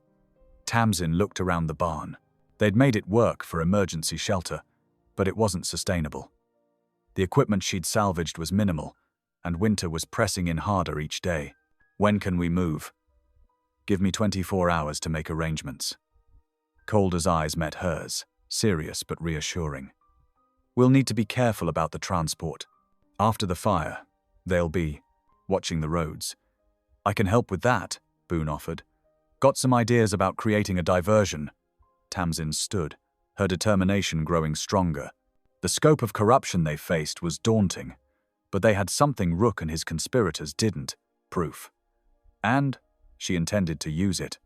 Tamsin looked around the barn. They'd made it work for emergency shelter, but it wasn't sustainable. The equipment she'd salvaged was minimal, and winter was pressing in harder each day. When can we move? Give me 24 hours to make arrangements. Calder's eyes met hers, serious but reassuring. We'll need to be careful about the transport. After the fire, they'll be watching the roads. I can help with that, Boone offered. Got some ideas about creating a diversion. Tamsin stood, her determination growing stronger. The scope of corruption they faced was daunting, but they had something Rook and his conspirators didn't, proof. And she intended to use it.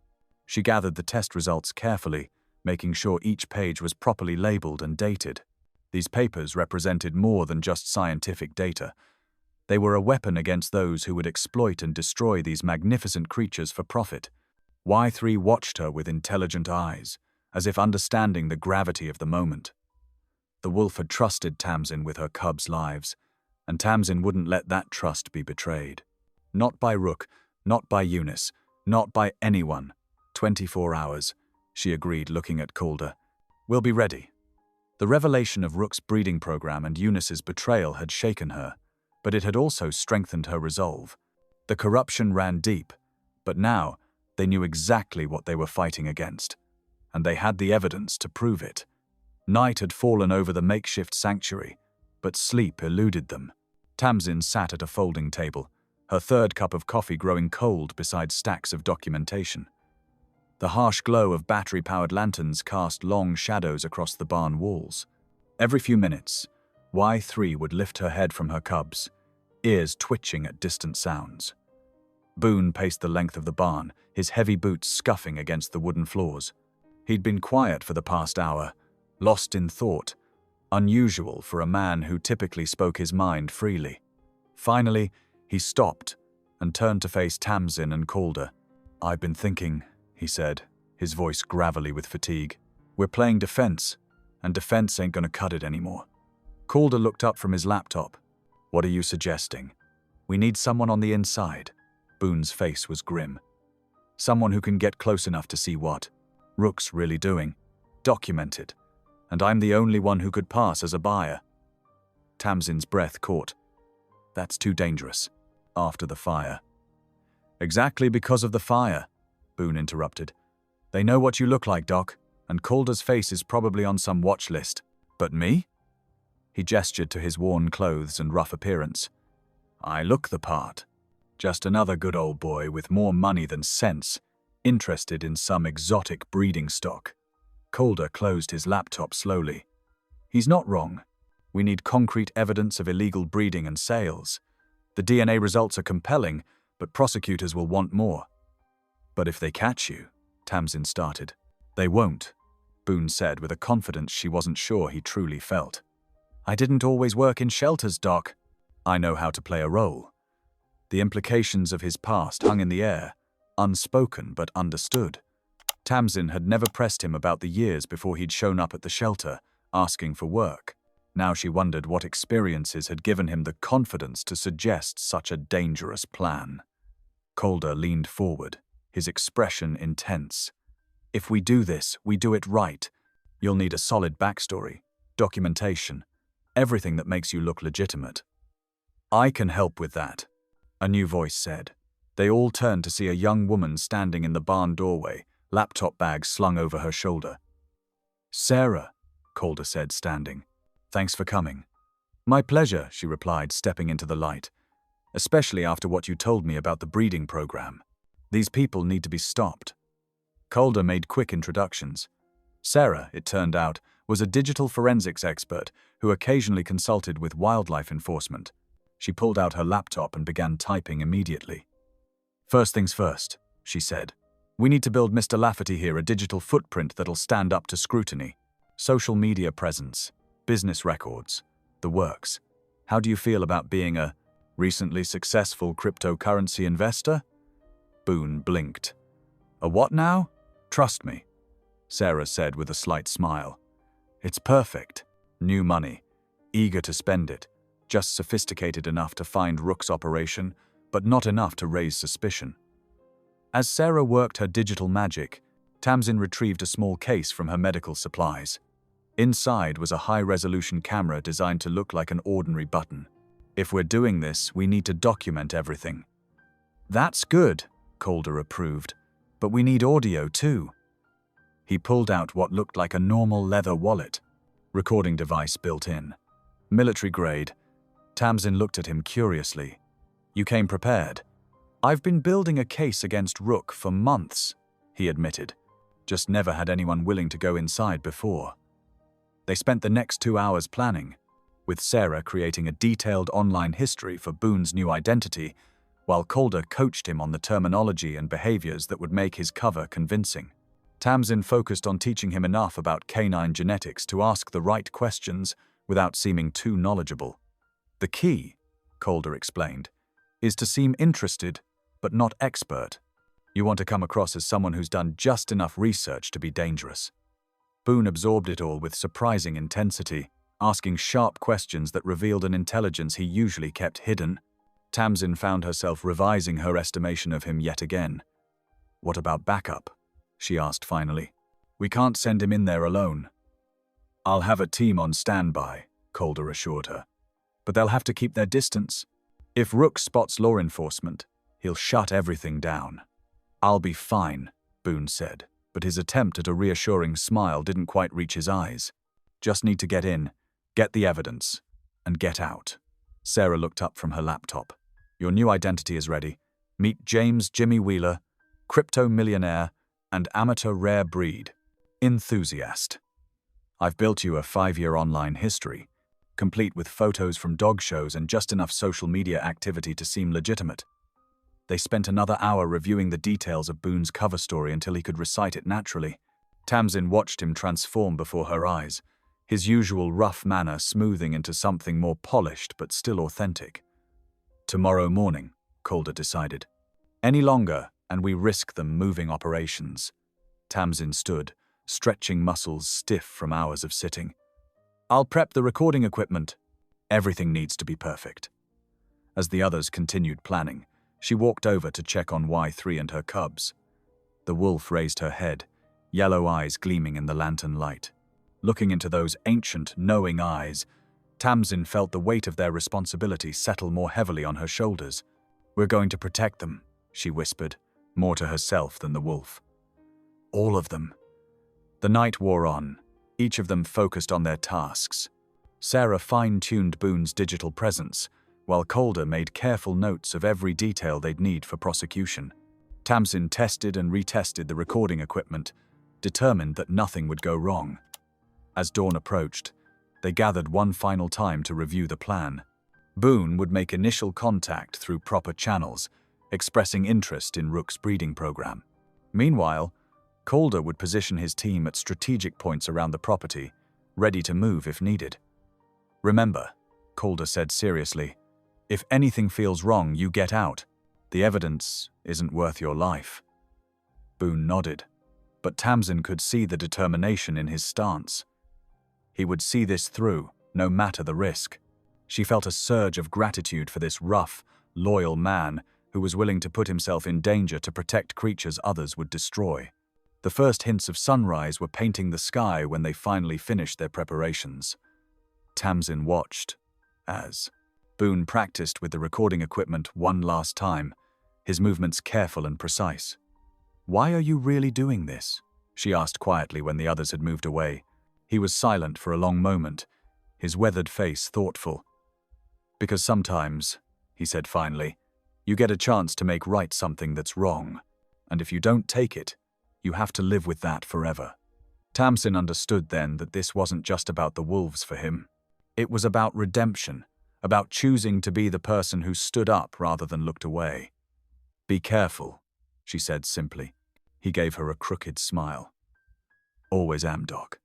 She gathered the test results carefully, making sure each page was properly labeled and dated. These papers represented more than just scientific data. They were a weapon against those who would exploit and destroy these magnificent creatures for profit. Y3 watched her with intelligent eyes, as if understanding the gravity of the moment. The wolf had trusted Tamsin with her cubs' lives, and Tamsin wouldn't let that trust be betrayed. Not by Rook, not by Eunice, not by anyone. 24 hours, she agreed, looking at Calder. We'll be ready. The revelation of Rook's breeding program and Eunice's betrayal had shaken her, but it had also strengthened her resolve. The corruption ran deep, but now they knew exactly what they were fighting against, and they had the evidence to prove it. Night had fallen over the makeshift sanctuary, but sleep eluded them. Tamsin sat at a folding table, her third cup of coffee growing cold beside stacks of documentation. The harsh glow of battery-powered lanterns cast long shadows across the barn walls. Every few minutes, Y3 would lift her head from her cubs, ears twitching at distant sounds. Boone paced the length of the barn, his heavy boots scuffing against the wooden floors. He'd been quiet for the past hour, lost in thought, unusual for a man who typically spoke his mind freely. Finally, he stopped and turned to face Tamsin and Calder. I've been thinking, he said, his voice gravelly with fatigue. We're playing defense, and defense ain't gonna cut it anymore. Calder looked up from his laptop. What are you suggesting? We need someone on the inside. Boone's face was grim. Someone who can get close enough to see what Rook's really doing. Document it. And I'm the only one who could pass as a buyer. Tamsin's breath caught. That's too dangerous. After the fire. Exactly because of the fire, Boone interrupted. They know what you look like, Doc, and Calder's face is probably on some watch list. But me? He gestured to his worn clothes and rough appearance. I look the part. Just another good old boy with more money than sense, interested in some exotic breeding stock. Calder closed his laptop slowly. He's not wrong. We need concrete evidence of illegal breeding and sales. The DNA results are compelling, but prosecutors will want more. But if they catch you, Tamsin started. They won't, Boone said with a confidence she wasn't sure he truly felt. I didn't always work in shelters, Doc. I know how to play a role. The implications of his past hung in the air, unspoken but understood. Tamsin had never pressed him about the years before he'd shown up at the shelter, asking for work. Now she wondered what experiences had given him the confidence to suggest such a dangerous plan. Calder leaned forward, his expression intense. If we do this, we do it right. You'll need a solid backstory, documentation, everything that makes you look legitimate. I can help with that, a new voice said. They all turned to see a young woman standing in the barn doorway, laptop bag slung over her shoulder. Sarah, Calder said, standing. Thanks for coming. My pleasure, she replied, stepping into the light. Especially after what you told me about the breeding program. These people need to be stopped. Calder made quick introductions. Sarah, it turned out, was a digital forensics expert who occasionally consulted with wildlife enforcement. She pulled out her laptop and began typing immediately. First things first, she said. We need to build Mr. Lafferty here a digital footprint that'll stand up to scrutiny. Social media presence, business records, the works. How do you feel about being a recently successful cryptocurrency investor? Boone blinked. A what now? Trust me, Sarah said with a slight smile. It's perfect. New money. Eager to spend it. Just sophisticated enough to find Rook's operation, but not enough to raise suspicion. As Sarah worked her digital magic, Tamsin retrieved a small case from her medical supplies. Inside was a high-resolution camera designed to look like an ordinary button. If we're doing this, we need to document everything. That's good, Calder approved, but we need audio too. He pulled out what looked like a normal leather wallet, recording device built in. Military grade. Tamsin looked at him curiously. You came prepared. I've been building a case against Rook for months, he admitted. Just never had anyone willing to go inside before. They spent the next 2 hours planning, with Sarah creating a detailed online history for Boone's new identity, while Calder coached him on the terminology and behaviors that would make his cover convincing. Tamsin focused on teaching him enough about canine genetics to ask the right questions without seeming too knowledgeable. The key, Calder explained, is to seem interested, but not expert. You want to come across as someone who's done just enough research to be dangerous. Boone absorbed it all with surprising intensity, asking sharp questions that revealed an intelligence he usually kept hidden. Tamsin found herself revising her estimation of him yet again. What about backup? She asked finally. We can't send him in there alone. I'll have a team on standby, Calder assured her. But they'll have to keep their distance. If Rook spots law enforcement, he'll shut everything down. I'll be fine, Boone said, but his attempt at a reassuring smile didn't quite reach his eyes. Just need to get in, get the evidence, and get out. Sarah looked up from her laptop. Your new identity is ready. Meet James Jimmy Wheeler, crypto millionaire and amateur rare breed enthusiast. I've built you a 5-year online history, complete with photos from dog shows and just enough social media activity to seem legitimate. They spent another hour reviewing the details of Boone's cover story until he could recite it naturally. Tamsin watched him transform before her eyes, his usual rough manner smoothing into something more polished but still authentic. Tomorrow morning, Calder decided. Any longer, and we risk them moving operations. Tamsin stood, stretching muscles stiff from hours of sitting. I'll prep the recording equipment. Everything needs to be perfect. As the others continued planning, she walked over to check on Y3 and her cubs. The wolf raised her head, yellow eyes gleaming in the lantern light. Looking into those ancient, knowing eyes, Tamsin felt the weight of their responsibility settle more heavily on her shoulders. We're going to protect them, she whispered, more to herself than the wolf. All of them. The night wore on, each of them focused on their tasks. Sarah fine-tuned Boone's digital presence, while Calder made careful notes of every detail they'd need for prosecution. Tamsin tested and retested the recording equipment, determined that nothing would go wrong. As dawn approached, they gathered one final time to review the plan. Boone would make initial contact through proper channels, expressing interest in Rook's breeding program. Meanwhile, Calder would position his team at strategic points around the property, ready to move if needed. "Remember," Calder said seriously, "if anything feels wrong, you get out. The evidence isn't worth your life." Boone nodded, but Tamsin could see the determination in his stance. He would see this through, no matter the risk. She felt a surge of gratitude for this rough, loyal man who was willing to put himself in danger to protect creatures others would destroy. The first hints of sunrise were painting the sky when they finally finished their preparations. Tamsin watched as Boone practiced with the recording equipment one last time, his movements careful and precise. "Why are you really doing this?" she asked quietly when the others had moved away. He was silent for a long moment, his weathered face thoughtful. "Because sometimes," he said finally, "you get a chance to make right something that's wrong, and if you don't take it, you have to live with that forever." Tamsin understood then that this wasn't just about the wolves for him. It was about redemption, about choosing to be the person who stood up rather than looked away. "Be careful," she said simply. He gave her a crooked smile. "Always am, Doc."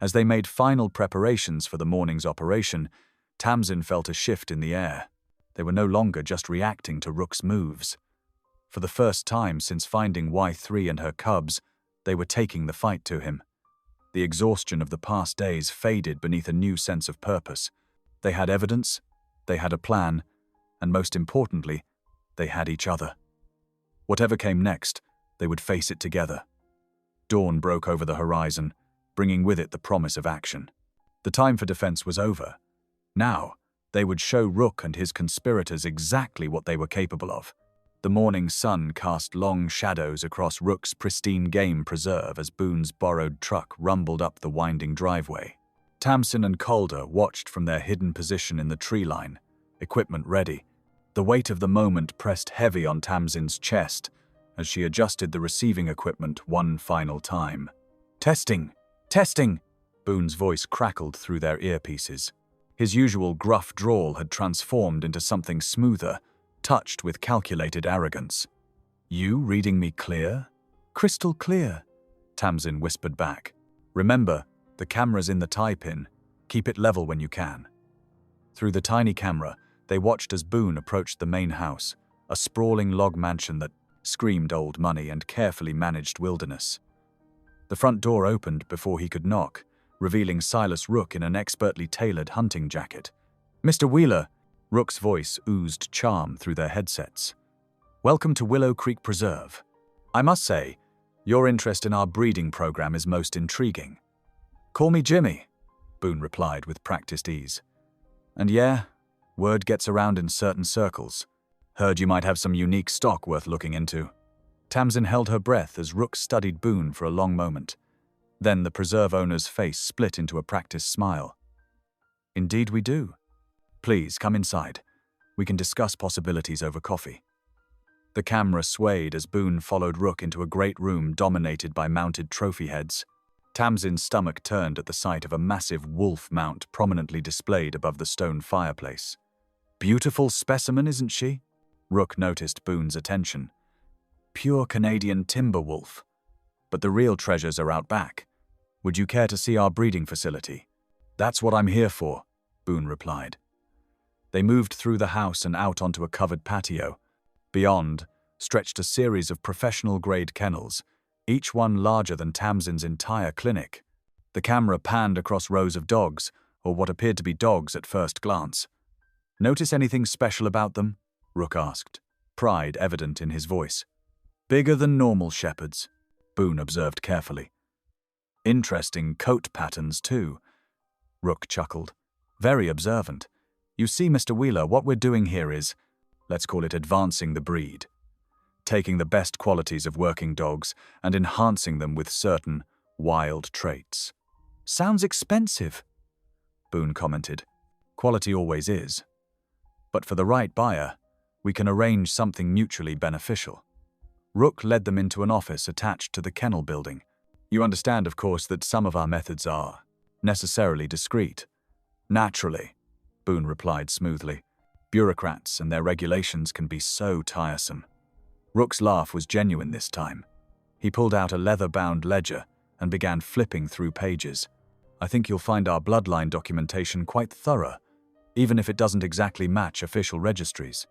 As they made final preparations for the morning's operation, Tamsin felt a shift in the air. They were no longer just reacting to Rook's moves. For the first time since finding Y3 and her cubs, they were taking the fight to him. The exhaustion of the past days faded beneath a new sense of purpose. They had evidence, they had a plan, and most importantly, they had each other. Whatever came next, they would face it together. Dawn broke over the horizon, bringing with it the promise of action. The time for defense was over. Now, they would show Rook and his conspirators exactly what they were capable of. The morning sun cast long shadows across Rook's pristine game preserve as Boone's borrowed truck rumbled up the winding driveway. Tamsin and Calder watched from their hidden position in the tree line, equipment ready. The weight of the moment pressed heavy on Tamsin's chest as she adjusted the receiving equipment one final time. "Testing! Testing!" Boone's voice crackled through their earpieces. His usual gruff drawl had transformed into something smoother, touched with calculated arrogance. "You reading me clear?" "Crystal clear," Tamsin whispered back. "Remember, the camera's in the tie pin. Keep it level when you can." Through the tiny camera, they watched as Boone approached the main house, a sprawling log mansion that screamed old money and carefully managed wilderness. The front door opened before he could knock, revealing Silas Rook in an expertly tailored hunting jacket. "Mr. Wheeler," Rook's voice oozed charm through their headsets. "Welcome to Willow Creek Preserve. I must say, your interest in our breeding program is most intriguing." "Call me Jimmy," Boone replied with practiced ease. "And yeah, word gets around in certain circles. Heard you might have some unique stock worth looking into." Tamsin held her breath as Rook studied Boone for a long moment. Then the preserve owner's face split into a practiced smile. "Indeed we do. Please, come inside. We can discuss possibilities over coffee." The camera swayed as Boone followed Rook into a great room dominated by mounted trophy heads. Tamsin's stomach turned at the sight of a massive wolf mount prominently displayed above the stone fireplace. "Beautiful specimen, isn't she?" Rook noticed Boone's attention. "Pure Canadian timber wolf. But the real treasures are out back. Would you care to see our breeding facility?" "That's what I'm here for," Boone replied. They moved through the house and out onto a covered patio. Beyond stretched a series of professional-grade kennels, each one larger than Tamsin's entire clinic. The camera panned across rows of dogs, or what appeared to be dogs at first glance. "Notice anything special about them?" Rook asked, pride evident in his voice. "Bigger than normal shepherds," Boone observed carefully. "Interesting coat patterns, too," Rook chuckled. "Very observant. You see, Mr. Wheeler, what we're doing here is, let's call it advancing the breed. Taking the best qualities of working dogs and enhancing them with certain wild traits." "Sounds expensive." Boone commented. Quality always is. But for the right buyer, we can arrange something mutually beneficial. Rook led them into an office attached to the kennel building. You understand, of course, that some of our methods are necessarily discreet. Naturally, Boone replied smoothly. Bureaucrats and their regulations can be so tiresome. Rook's laugh was genuine this time. He pulled out a leather-bound ledger and began flipping through pages. I think you'll find our bloodline documentation quite thorough, even if it doesn't exactly match official registries.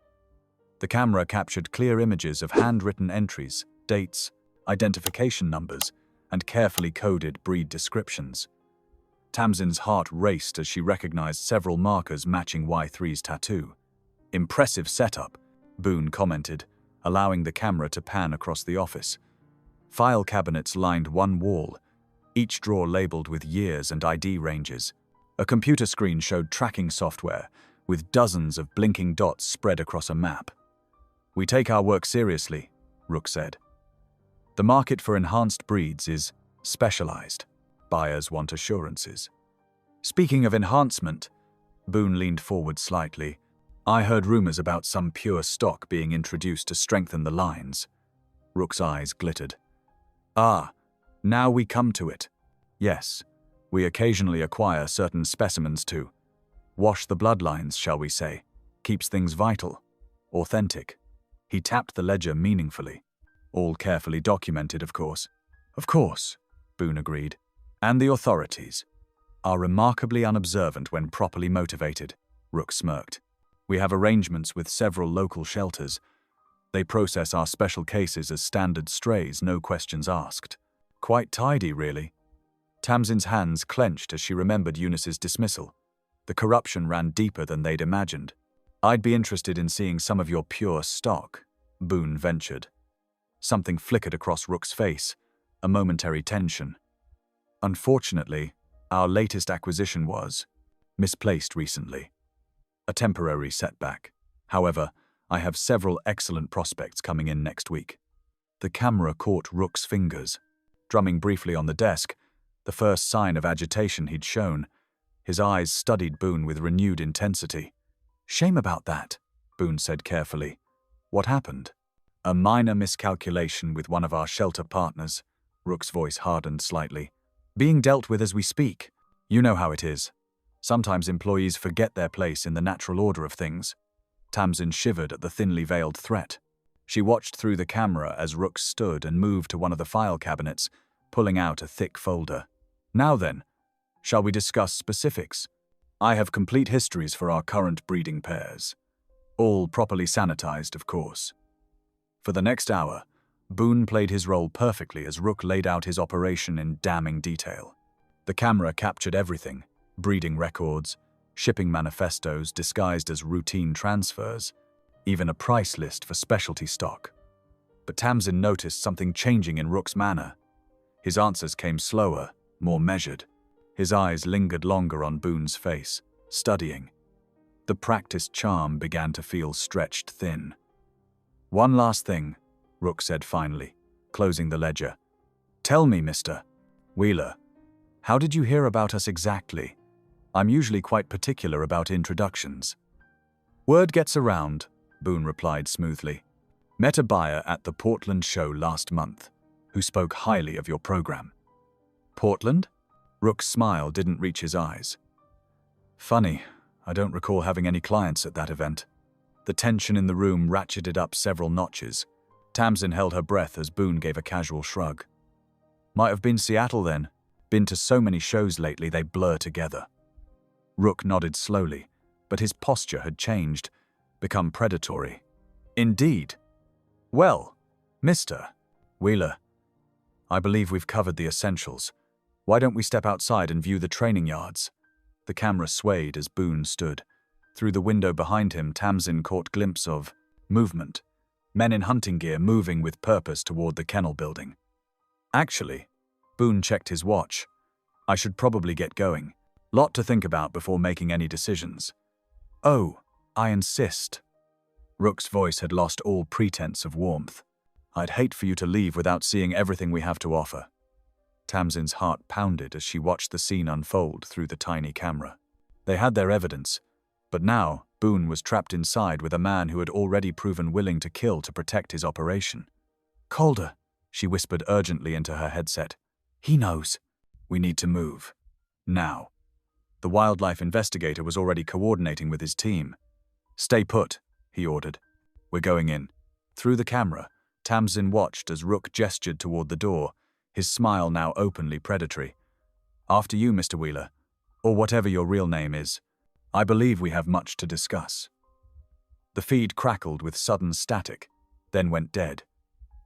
The camera captured clear images of handwritten entries, dates, identification numbers, and carefully coded breed descriptions. Tamsin's heart raced as she recognized several markers matching Y3's tattoo. Impressive setup, Boone commented, allowing the camera to pan across the office. File cabinets lined one wall, each drawer labeled with years and ID ranges. A computer screen showed tracking software, with dozens of blinking dots spread across a map. We take our work seriously, Rook said. The market for enhanced breeds is specialized. Buyers want assurances. Speaking of enhancement, Boone leaned forward slightly. I heard rumors about some pure stock being introduced to strengthen the lines. Rook's eyes glittered. Ah, now we come to it. Yes, we occasionally acquire certain specimens to wash the bloodlines, shall we say. Keeps things vital, authentic. He tapped the ledger meaningfully. All carefully documented, of course. Of course, Boone agreed. And the authorities are remarkably unobservant when properly motivated, Rook smirked. We have arrangements with several local shelters. They process our special cases as standard strays, no questions asked. Quite tidy, really. Tamsin's hands clenched as she remembered Eunice's dismissal. The corruption ran deeper than they'd imagined. I'd be interested in seeing some of your pure stock, Boone ventured. Something flickered across Rook's face, a momentary tension. Unfortunately, our latest acquisition was misplaced recently. A temporary setback. However, I have several excellent prospects coming in next week. The camera caught Rook's fingers. Drumming briefly on the desk, the first sign of agitation he'd shown, his eyes studied Boone with renewed intensity. Shame about that, Boone said carefully. What happened? A minor miscalculation with one of our shelter partners. Rook's voice hardened slightly. Being dealt with as we speak. You know how it is. Sometimes employees forget their place in the natural order of things. Tamsin shivered at the thinly veiled threat. She watched through the camera as Rook stood and moved to one of the file cabinets, pulling out a thick folder. Now then, shall we discuss specifics? I have complete histories for our current breeding pairs. All properly sanitized, of course. For the next hour, Boone played his role perfectly as Rook laid out his operation in damning detail. The camera captured everything: breeding records, shipping manifestos disguised as routine transfers, even a price list for specialty stock. But Tamsin noticed something changing in Rook's manner. His answers came slower, more measured. His eyes lingered longer on Boone's face, studying. The practiced charm began to feel stretched thin. One last thing, Rook said finally, closing the ledger. Tell me, Mr. Wheeler, how did you hear about us exactly? I'm usually quite particular about introductions. Word gets around, Boone replied smoothly. Met a buyer at the Portland show last month, who spoke highly of your program. Portland? Rook's smile didn't reach his eyes. Funny, I don't recall having any clients at that event. The tension in the room ratcheted up several notches. Tamsin held her breath as Boone gave a casual shrug. Might have been Seattle then. Been to so many shows lately they blur together. Rook nodded slowly, but his posture had changed, become predatory. Indeed. Well, Mr. Wheeler, I believe we've covered the essentials. Why don't we step outside and view the training yards? The camera swayed as Boone stood. Through the window behind him, Tamsin caught glimpse of movement. Men in hunting gear moving with purpose toward the kennel building. Actually, Boone checked his watch. I should probably get going. Lot to think about before making any decisions. Oh, I insist. Rook's voice had lost all pretense of warmth. I'd hate for you to leave without seeing everything we have to offer. Tamsin's heart pounded as she watched the scene unfold through the tiny camera. They had their evidence, but now Boone was trapped inside with a man who had already proven willing to kill to protect his operation. "Calder," she whispered urgently into her headset. "He knows. We need to move. Now." The wildlife investigator was already coordinating with his team. "Stay put," he ordered. "We're going in." Through the camera, Tamsin watched as Rook gestured toward the door, his smile now openly predatory. "After you, Mr. Wheeler, or whatever your real name is. I believe we have much to discuss." The feed crackled with sudden static, then went dead.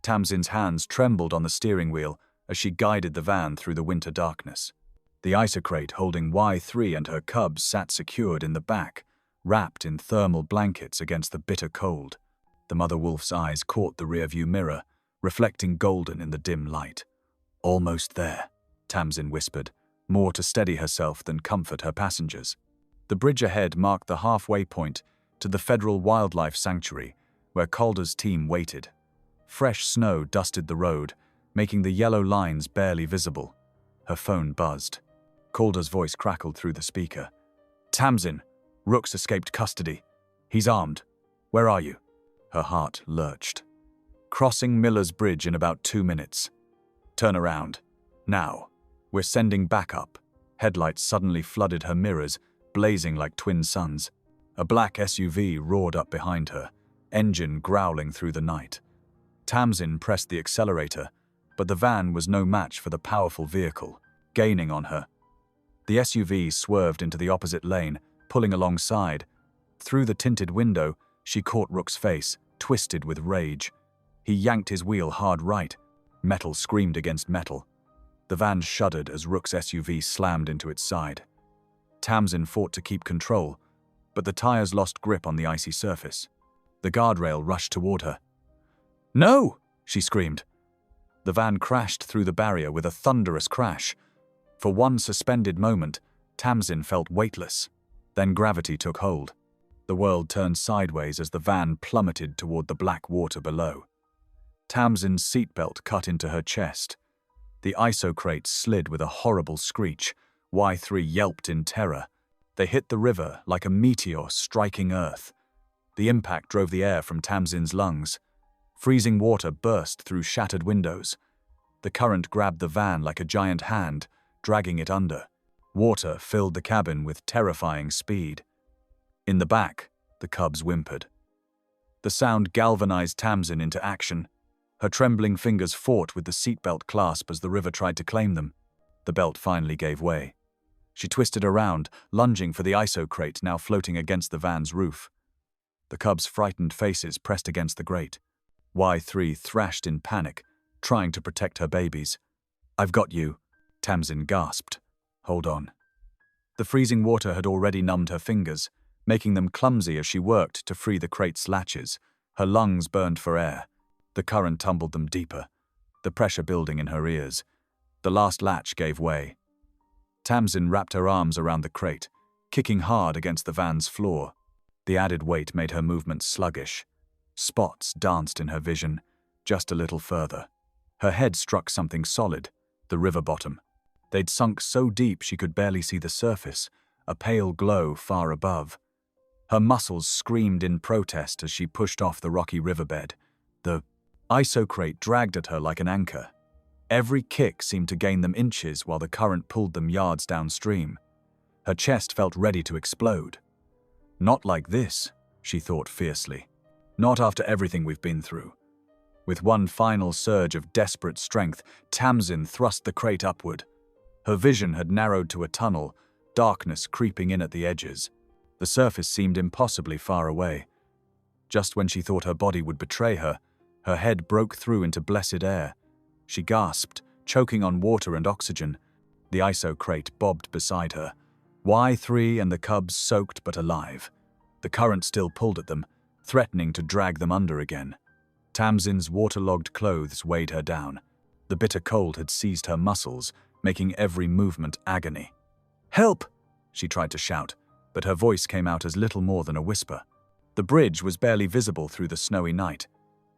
Tamsin's hands trembled on the steering wheel as she guided the van through the winter darkness. The isocrate holding Y3 and her cubs sat secured in the back, wrapped in thermal blankets against the bitter cold. The mother wolf's eyes caught the rearview mirror, reflecting golden in the dim light. "Almost there," Tamsin whispered, more to steady herself than comfort her passengers. The bridge ahead marked the halfway point to the Federal Wildlife Sanctuary, where Calder's team waited. Fresh snow dusted the road, making the yellow lines barely visible. Her phone buzzed. Calder's voice crackled through the speaker. "Tamsin, Rook's escaped custody. He's armed. Where are you?" Her heart lurched. "Crossing Miller's Bridge in about 2 minutes. Turn around. Now. We're sending backup." Headlights suddenly flooded her mirrors, blazing like twin suns. A black SUV roared up behind her, engine growling through the night. Tamsin pressed the accelerator, but the van was no match for the powerful vehicle, gaining on her. The SUV swerved into the opposite lane, pulling alongside. Through the tinted window, she caught Rook's face, twisted with rage. He yanked his wheel hard right. Metal screamed against metal. The van shuddered as Rook's SUV slammed into its side. Tamsin fought to keep control, but the tires lost grip on the icy surface. The guardrail rushed toward her. "No!" she screamed. The van crashed through the barrier with a thunderous crash. For one suspended moment, Tamsin felt weightless. Then gravity took hold. The world turned sideways as the van plummeted toward the black water below. Tamsin's seatbelt cut into her chest. The isocrate slid with a horrible screech. Y3 yelped in terror. They hit the river like a meteor striking Earth. The impact drove the air from Tamsin's lungs. Freezing water burst through shattered windows. The current grabbed the van like a giant hand, dragging it under. Water filled the cabin with terrifying speed. In the back, the cubs whimpered. The sound galvanized Tamsin into action. Her trembling fingers fought with the seatbelt clasp as the river tried to claim them. The belt finally gave way. She twisted around, lunging for the isocrate now floating against the van's roof. The cubs' frightened faces pressed against the grate. Y3 thrashed in panic, trying to protect her babies. "I've got you," Tamsin gasped. "Hold on." The freezing water had already numbed her fingers, making them clumsy as she worked to free the crate's latches. Her lungs burned for air. The current tumbled them deeper, the pressure building in her ears. The last latch gave way. Tamsin wrapped her arms around the crate, kicking hard against the van's floor. The added weight made her movements sluggish. Spots danced in her vision, just a little further. Her head struck something solid, the river bottom. They'd sunk so deep she could barely see the surface, a pale glow far above. Her muscles screamed in protest as she pushed off the rocky riverbed. The isocrate dragged at her like an anchor. Every kick seemed to gain them inches while the current pulled them yards downstream. Her chest felt ready to explode. "Not like this," she thought fiercely. "Not after everything we've been through." With one final surge of desperate strength, Tamsin thrust the crate upward. Her vision had narrowed to a tunnel, darkness creeping in at the edges. The surface seemed impossibly far away. Just when she thought her body would betray her, her head broke through into blessed air. She gasped, choking on water and oxygen. The isocrate bobbed beside her. Y3 and the cubs soaked but alive. The current still pulled at them, threatening to drag them under again. Tamsin's waterlogged clothes weighed her down. The bitter cold had seized her muscles, making every movement agony. "Help!" she tried to shout, but her voice came out as little more than a whisper. The bridge was barely visible through the snowy night,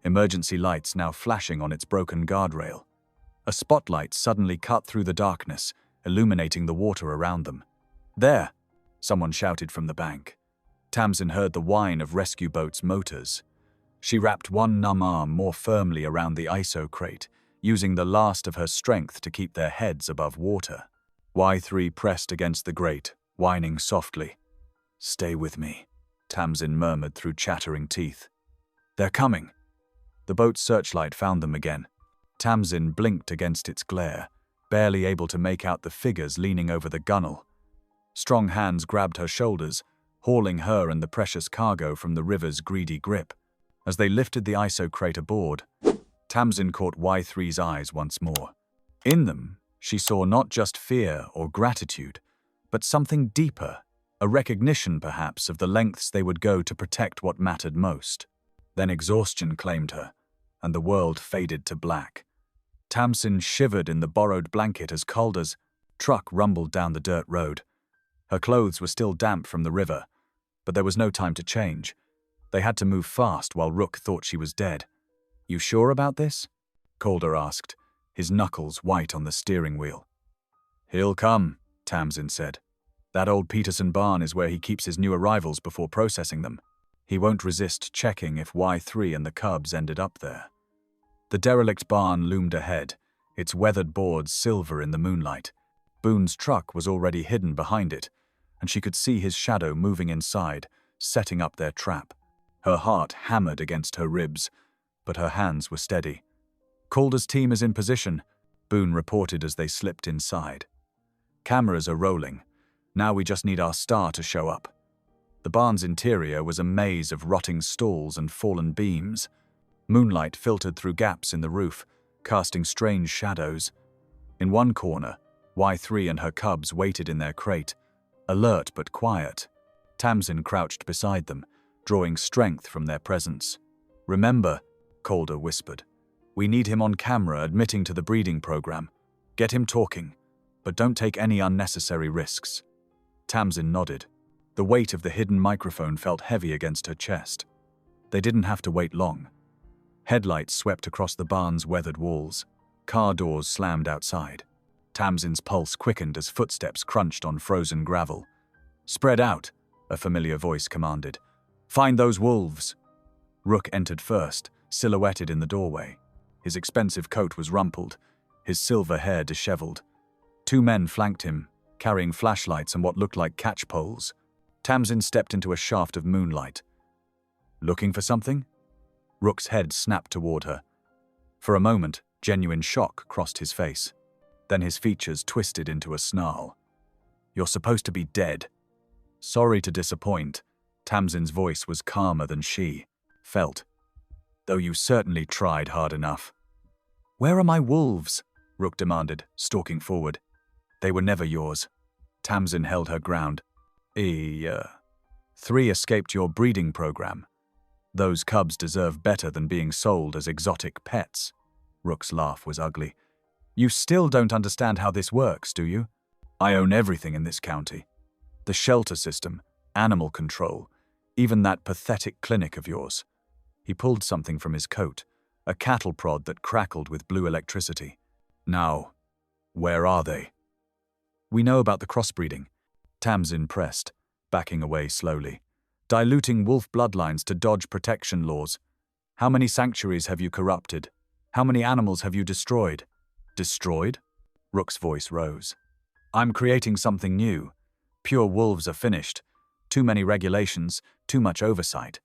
emergency lights now flashing on its broken guardrail. A spotlight suddenly cut through the darkness, illuminating the water around them. "There!" someone shouted from the bank. Tamsin heard the whine of rescue boats' motors. She wrapped one numb arm more firmly around the ISO crate, using the last of her strength to keep their heads above water. Y3 pressed against the grate, whining softly. "Stay with me," Tamsin murmured through chattering teeth. "They're coming." The boat's searchlight found them again. Tamsin blinked against its glare, barely able to make out the figures leaning over the gunwale. Strong hands grabbed her shoulders, hauling her and the precious cargo from the river's greedy grip. As they lifted the ISO crate aboard, Tamsin caught Y3's eyes once more. In them, she saw not just fear or gratitude, but something deeper, a recognition perhaps of the lengths they would go to protect what mattered most. Then exhaustion claimed her, and the world faded to black. Tamsin shivered in the borrowed blanket as Calder's truck rumbled down the dirt road. Her clothes were still damp from the river, but there was no time to change. They had to move fast while Rook thought she was dead. "You sure about this?" Calder asked, his knuckles white on the steering wheel. "He'll come," Tamsin said. "That old Peterson barn is where he keeps his new arrivals before processing them. He won't resist checking if Y3 and the cubs ended up there." The derelict barn loomed ahead, its weathered boards silver in the moonlight. Boone's truck was already hidden behind it, and she could see his shadow moving inside, setting up their trap. Her heart hammered against her ribs, but her hands were steady. "Calder's team is in position," Boone reported as they slipped inside. "Cameras are rolling. Now we just need our star to show up." The barn's interior was a maze of rotting stalls and fallen beams. Moonlight filtered through gaps in the roof, casting strange shadows. In one corner, Y3 and her cubs waited in their crate, alert but quiet. Tamsin crouched beside them, drawing strength from their presence. "Remember," Calder whispered, "we need him on camera admitting to the breeding program. Get him talking, but don't take any unnecessary risks." Tamsin nodded. The weight of the hidden microphone felt heavy against her chest. They didn't have to wait long. Headlights swept across the barn's weathered walls. Car doors slammed outside. Tamsin's pulse quickened as footsteps crunched on frozen gravel. "Spread out," a familiar voice commanded. "Find those wolves." Rook entered first, silhouetted in the doorway. His expensive coat was rumpled, his silver hair disheveled. Two men flanked him, carrying flashlights and what looked like catch poles. Tamsin stepped into a shaft of moonlight. "Looking for something?" Rook's head snapped toward her. For a moment, genuine shock crossed his face. Then his features twisted into a snarl. "You're supposed to be dead." "Sorry to disappoint." Tamsin's voice was calmer than she felt, "though you certainly tried hard enough." "Where are my wolves?" Rook demanded, stalking forward. "They were never yours." Tamsin held her ground. 3 escaped your breeding program. Those cubs deserve better than being sold as exotic pets." Rook's laugh was ugly. "You still don't understand how this works, do you? I own everything in this county. The shelter system, animal control, even that pathetic clinic of yours." He pulled something from his coat, a cattle prod that crackled with blue electricity. "Now, where are they?" "We know about the crossbreeding." Tamsin pressed, backing away slowly. "Diluting wolf bloodlines to dodge protection laws. How many sanctuaries have you corrupted? How many animals have you destroyed?" "Destroyed?" Rook's voice rose. "I'm creating something new. Pure wolves are finished. Too many regulations, too much oversight.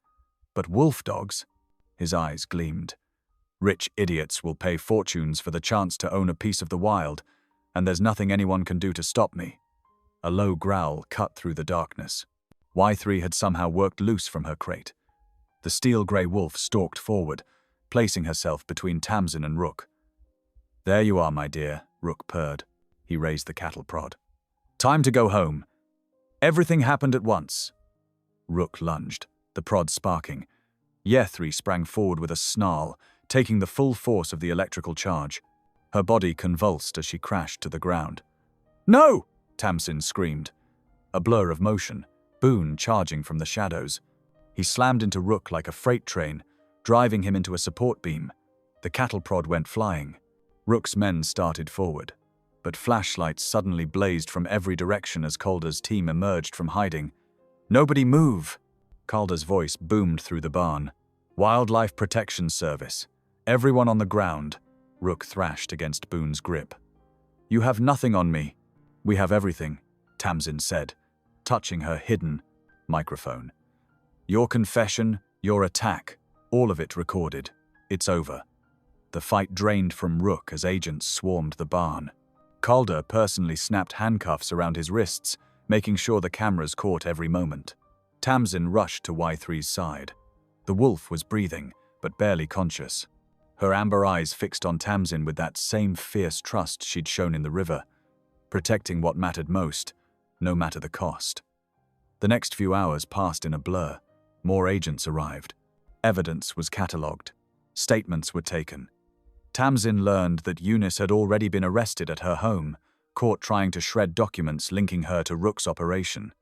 But wolf dogs?" His eyes gleamed. "Rich idiots will pay fortunes for the chance to own a piece of the wild, and there's nothing anyone can do to stop me." A low growl cut through the darkness. Y3 had somehow worked loose from her crate. The steel-grey wolf stalked forward, placing herself between Tamsin and Rook. "There you are, my dear," Rook purred. He raised the cattle prod. "Time to go home. Everything happened at once." Rook lunged, the prod sparking. Y3 sprang forward with a snarl, taking the full force of the electrical charge. Her body convulsed as she crashed to the ground. "No!" Tamsin screamed. A blur of motion, Boone charging from the shadows. He slammed into Rook like a freight train, driving him into a support beam. The cattle prod went flying. Rook's men started forward. but flashlights suddenly blazed from every direction as Calder's team emerged from hiding. "Nobody move!" Calder's voice boomed through the barn. "Wildlife Protection Service. Everyone on the ground," Rook thrashed against Boone's grip. "You have nothing on me." "We have everything," Tamsin said, touching her hidden microphone. "Your confession, your attack, all of it recorded. It's over." The fight drained from Rook as agents swarmed the barn. Calder personally snapped handcuffs around his wrists, making sure the cameras caught every moment. Tamsin rushed to Y3's side. The wolf was breathing, but barely conscious. Her amber eyes fixed on Tamsin with that same fierce trust she'd shown in the river, protecting what mattered most, no matter the cost. The next few hours passed in a blur. More agents arrived. Evidence was catalogued. Statements were taken. Tamsin learned that Eunice had already been arrested at her home, caught trying to shred documents linking her to Rook's operation.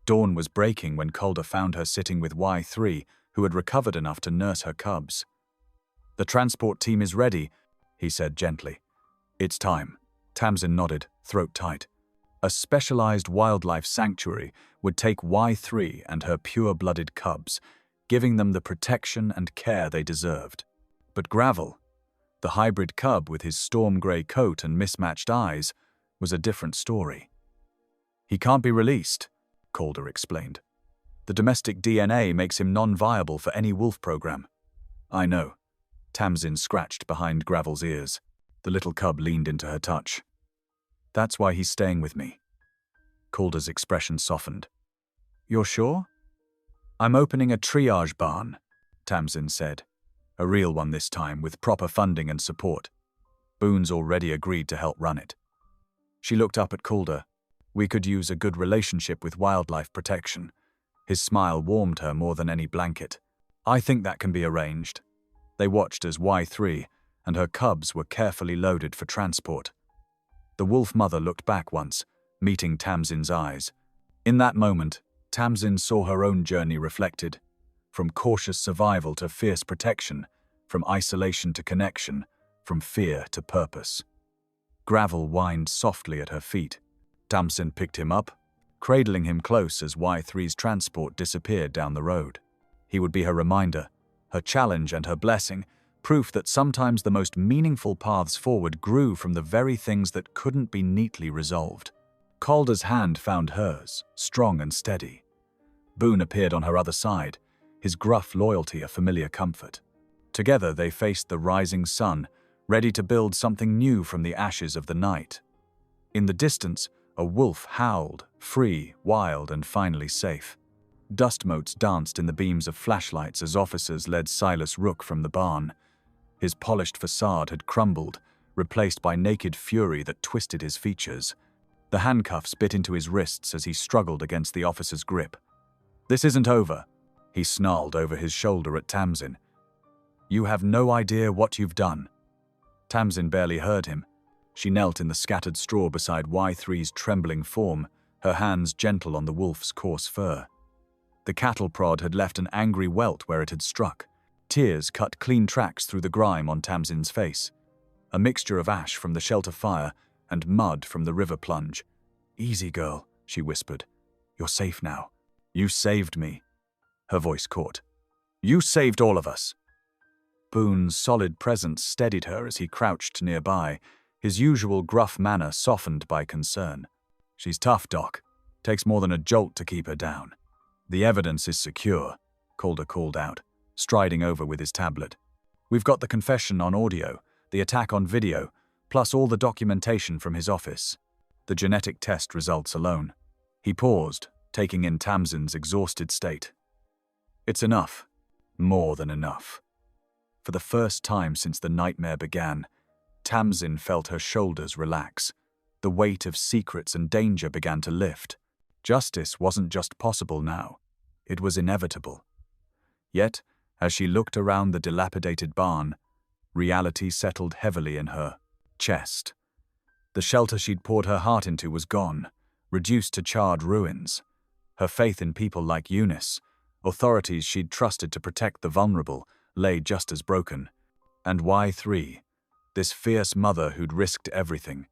Dawn was breaking when Calder found her sitting with Y3, who had recovered enough to nurse her cubs. "The transport team is ready," he said gently. "It's time." Tamsin nodded, throat tight. A specialized wildlife sanctuary would take Y3 and her pure-blooded cubs, giving them the protection and care they deserved. But Gravel, the hybrid cub with his storm-gray coat and mismatched eyes, was a different story. "He can't be released," Calder explained. "The domestic DNA makes him non-viable for any wolf program." "I know." Tamsin scratched behind Gravel's ears. The little cub leaned into her touch. "That's why he's staying with me." Calder's expression softened. "You're sure?" "I'm opening a triage barn," Tamsin said. "A real one this time, with proper funding and support. Boone's already agreed to help run it." She looked up at Calder. "We could use a good relationship with wildlife protection." His smile warmed her more than any blanket. "I think that can be arranged." They watched as Y3 and her cubs were carefully loaded for transport. The wolf mother looked back once, meeting Tamsin's eyes. In that moment, Tamsin saw her own journey reflected. From cautious survival to fierce protection, from isolation to connection, from fear to purpose. Gravel whined softly at her feet. Tamsin picked him up, cradling him close as Y3's transport disappeared down the road. He would be her reminder, her challenge and her blessing, proof that sometimes the most meaningful paths forward grew from the very things that couldn't be neatly resolved. Calder's hand found hers, strong and steady. Boone appeared on her other side, his gruff loyalty a familiar comfort. Together they faced the rising sun, ready to build something new from the ashes of the night. In the distance, a wolf howled, free, wild, and finally safe. Dust motes danced in the beams of flashlights as officers led Silas Rook from the barn. His polished facade had crumbled, replaced by naked fury that twisted his features. The handcuffs bit into his wrists as he struggled against the officer's grip. "This isn't over," he snarled over his shoulder at Tamsin. "You have no idea what you've done." Tamsin barely heard him. She knelt in the scattered straw beside Y3's trembling form, her hands gentle on the wolf's coarse fur. The cattle prod had left an angry welt where it had struck. Tears cut clean tracks through the grime on Tamsin's face. A mixture of ash from the shelter fire and mud from the river plunge. "Easy, girl," she whispered. "You're safe now. You saved me." Her voice caught. "You saved all of us." Boone's solid presence steadied her as he crouched nearby, his usual gruff manner softened by concern. "She's tough, Doc. Takes more than a jolt to keep her down." "The evidence is secure," Calder called out, striding over with his tablet. "We've got the confession on audio, the attack on video, plus all the documentation from his office. The genetic test results alone." He paused, taking in Tamsin's exhausted state. "It's enough. More than enough." For the first time since the nightmare began, Tamsin felt her shoulders relax. The weight of secrets and danger began to lift. Justice wasn't just possible now. It was inevitable. Yet, as she looked around the dilapidated barn, reality settled heavily in her chest. The shelter she'd poured her heart into was gone, reduced to charred ruins. Her faith in people like Eunice, authorities she'd trusted to protect the vulnerable, lay just as broken. And Y3, this fierce mother who'd risked everything,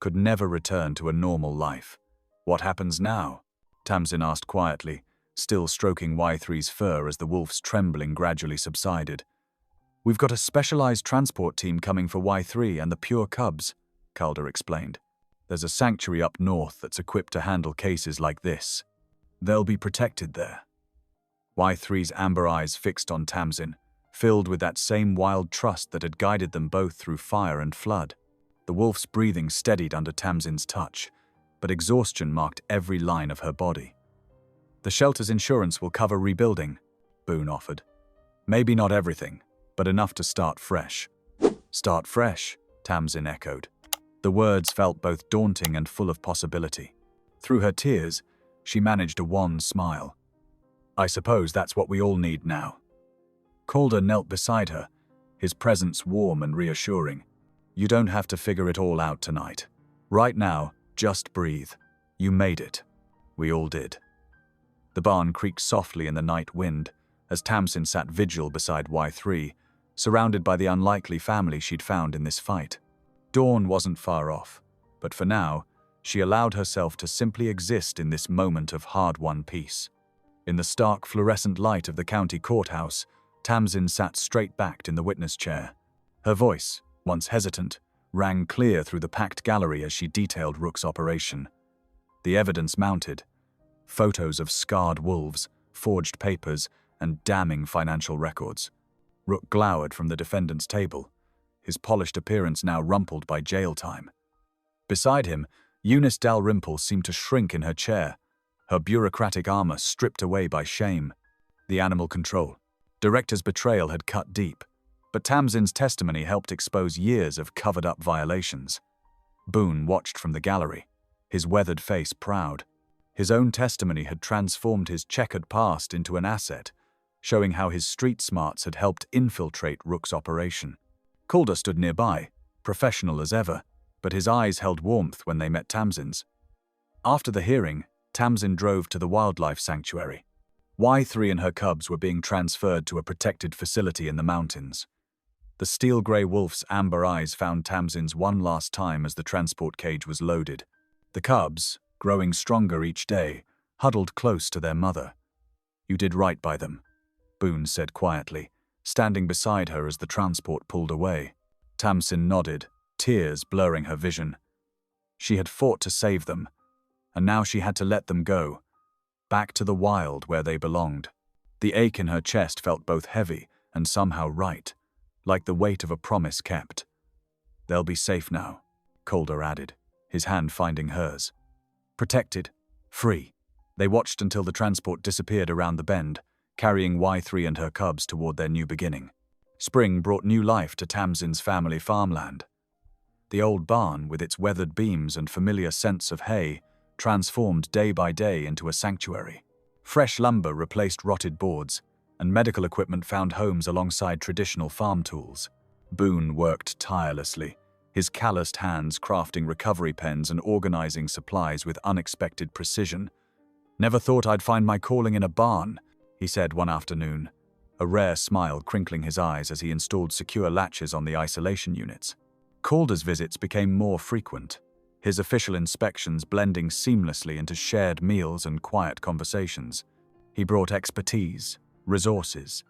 could never return to a normal life. "What happens now?" Tamsin asked quietly, still stroking Y3's fur as the wolf's trembling gradually subsided. "We've got a specialized transport team coming for Y3 and the pure cubs," Calder explained. "There's a sanctuary up north that's equipped to handle cases like this. They'll be protected there." Y3's amber eyes fixed on Tamsin, filled with that same wild trust that had guided them both through fire and flood. The wolf's breathing steadied under Tamsin's touch, but exhaustion marked every line of her body. "The shelter's insurance will cover rebuilding," Boone offered. "Maybe not everything, but enough to start fresh." "Start fresh," Tamsin echoed. The words felt both daunting and full of possibility. Through her tears, she managed a wan smile. "I suppose that's what we all need now." Calder knelt beside her, his presence warm and reassuring. "You don't have to figure it all out tonight. Right now, just breathe. You made it. We all did." The barn creaked softly in the night wind as Tamsin sat vigil beside Y3, surrounded by the unlikely family she'd found in this fight. Dawn wasn't far off, but for now, she allowed herself to simply exist in this moment of hard-won peace. In the stark fluorescent light of the county courthouse, Tamsin sat straight-backed in the witness chair. Her voice, once hesitant, rang clear through the packed gallery as she detailed Rook's operation. The evidence mounted. Photos of scarred wolves, forged papers, and damning financial records. Rook glowered from the defendant's table, his polished appearance now rumpled by jail time. Beside him, Eunice Dalrymple seemed to shrink in her chair, her bureaucratic armor stripped away by shame. The animal control director's betrayal had cut deep, but Tamsin's testimony helped expose years of covered-up violations. Boone watched from the gallery, his weathered face proud. His own testimony had transformed his checkered past into an asset, showing how his street smarts had helped infiltrate Rook's operation. Calder stood nearby, professional as ever, but his eyes held warmth when they met Tamsin's. After the hearing, Tamsin drove to the wildlife sanctuary. Y3 and her cubs were being transferred to a protected facility in the mountains. The steel-grey wolf's amber eyes found Tamsin's one last time as the transport cage was loaded. The cubs, growing stronger each day, huddled close to their mother. "You did right by them," Boone said quietly, standing beside her as the transport pulled away. Tamsin nodded, tears blurring her vision. She had fought to save them, and now she had to let them go, back to the wild where they belonged. The ache in her chest felt both heavy and somehow right, like the weight of a promise kept. "They'll be safe now," Calder added, his hand finding hers. Protected, free. They watched until the transport disappeared around the bend, carrying Y3 and her cubs toward their new beginning. Spring brought new life to Tamsin's family farmland. The old barn, with its weathered beams and familiar scents of hay, transformed day by day into a sanctuary. Fresh lumber replaced rotted boards, and medical equipment found homes alongside traditional farm tools. Boone worked tirelessly, his calloused hands crafting recovery pens and organizing supplies with unexpected precision. "Never thought I'd find my calling in a barn," he said one afternoon, a rare smile crinkling his eyes as he installed secure latches on the isolation units. Calder's visits became more frequent, his official inspections blending seamlessly into shared meals and quiet conversations. He brought expertise, resources,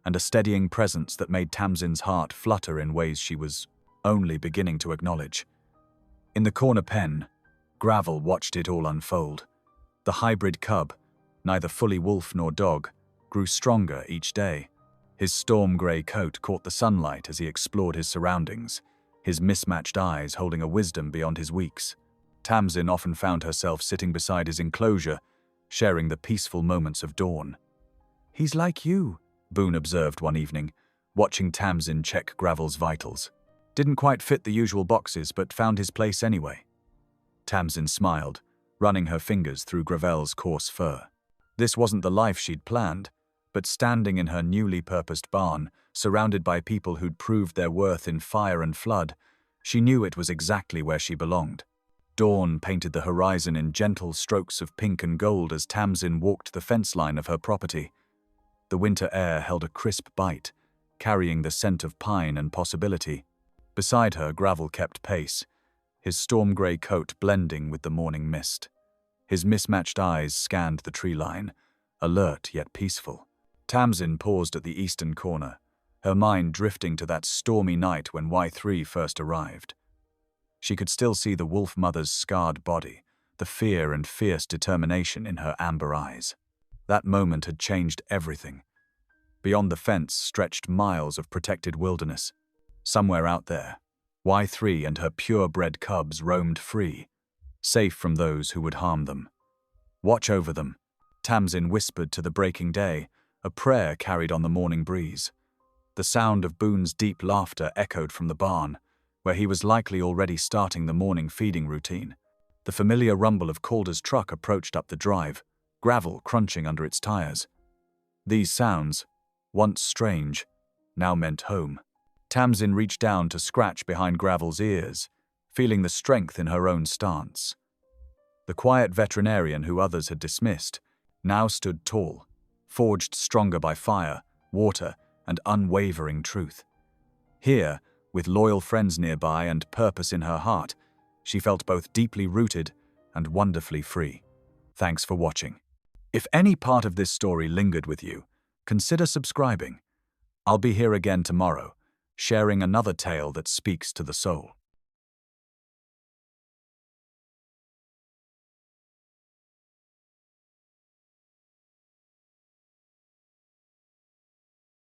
and a steadying presence that made Tamsin's heart flutter in ways she was only beginning to acknowledge. In the corner pen, Gravel watched it all unfold. The hybrid cub, neither fully wolf nor dog, grew stronger each day. His storm-grey coat caught the sunlight as he explored his surroundings, his mismatched eyes holding a wisdom beyond his weeks. Tamsin often found herself sitting beside his enclosure, sharing the peaceful moments of dawn. "He's like you," Boone observed one evening, watching Tamsin check Gravel's vitals. "Didn't quite fit the usual boxes, but found his place anyway." Tamsin smiled, running her fingers through Gravel's coarse fur. This wasn't the life she'd planned, but standing in her newly purposed barn, surrounded by people who'd proved their worth in fire and flood, she knew it was exactly where she belonged. Dawn painted the horizon in gentle strokes of pink and gold as Tamsin walked the fence line of her property. The winter air held a crisp bite, carrying the scent of pine and possibility. Beside her, Gravel kept pace, his storm grey coat blending with the morning mist. His mismatched eyes scanned the tree line, alert yet peaceful. Tamsin paused at the eastern corner, her mind drifting to that stormy night when Y3 first arrived. She could still see the wolf mother's scarred body, the fear and fierce determination in her amber eyes. That moment had changed everything. Beyond the fence stretched miles of protected wilderness. Somewhere out there, Y3 and her purebred cubs roamed free, safe from those who would harm them. "Watch over them," Tamsin whispered to the breaking day, a prayer carried on the morning breeze. The sound of Boone's deep laughter echoed from the barn, where he was likely already starting the morning feeding routine. The familiar rumble of Calder's truck approached up the drive, gravel crunching under its tires. These sounds, once strange, now meant home. Tamsin reached down to scratch behind Gravel's ears, feeling the strength in her own stance. The quiet veterinarian who others had dismissed now stood tall, forged stronger by fire, water, and unwavering truth. Here, with loyal friends nearby and purpose in her heart, she felt both deeply rooted and wonderfully free. Thanks for watching. If any part of this story lingered with you, consider subscribing. I'll be here again tomorrow, sharing another tale that speaks to the soul.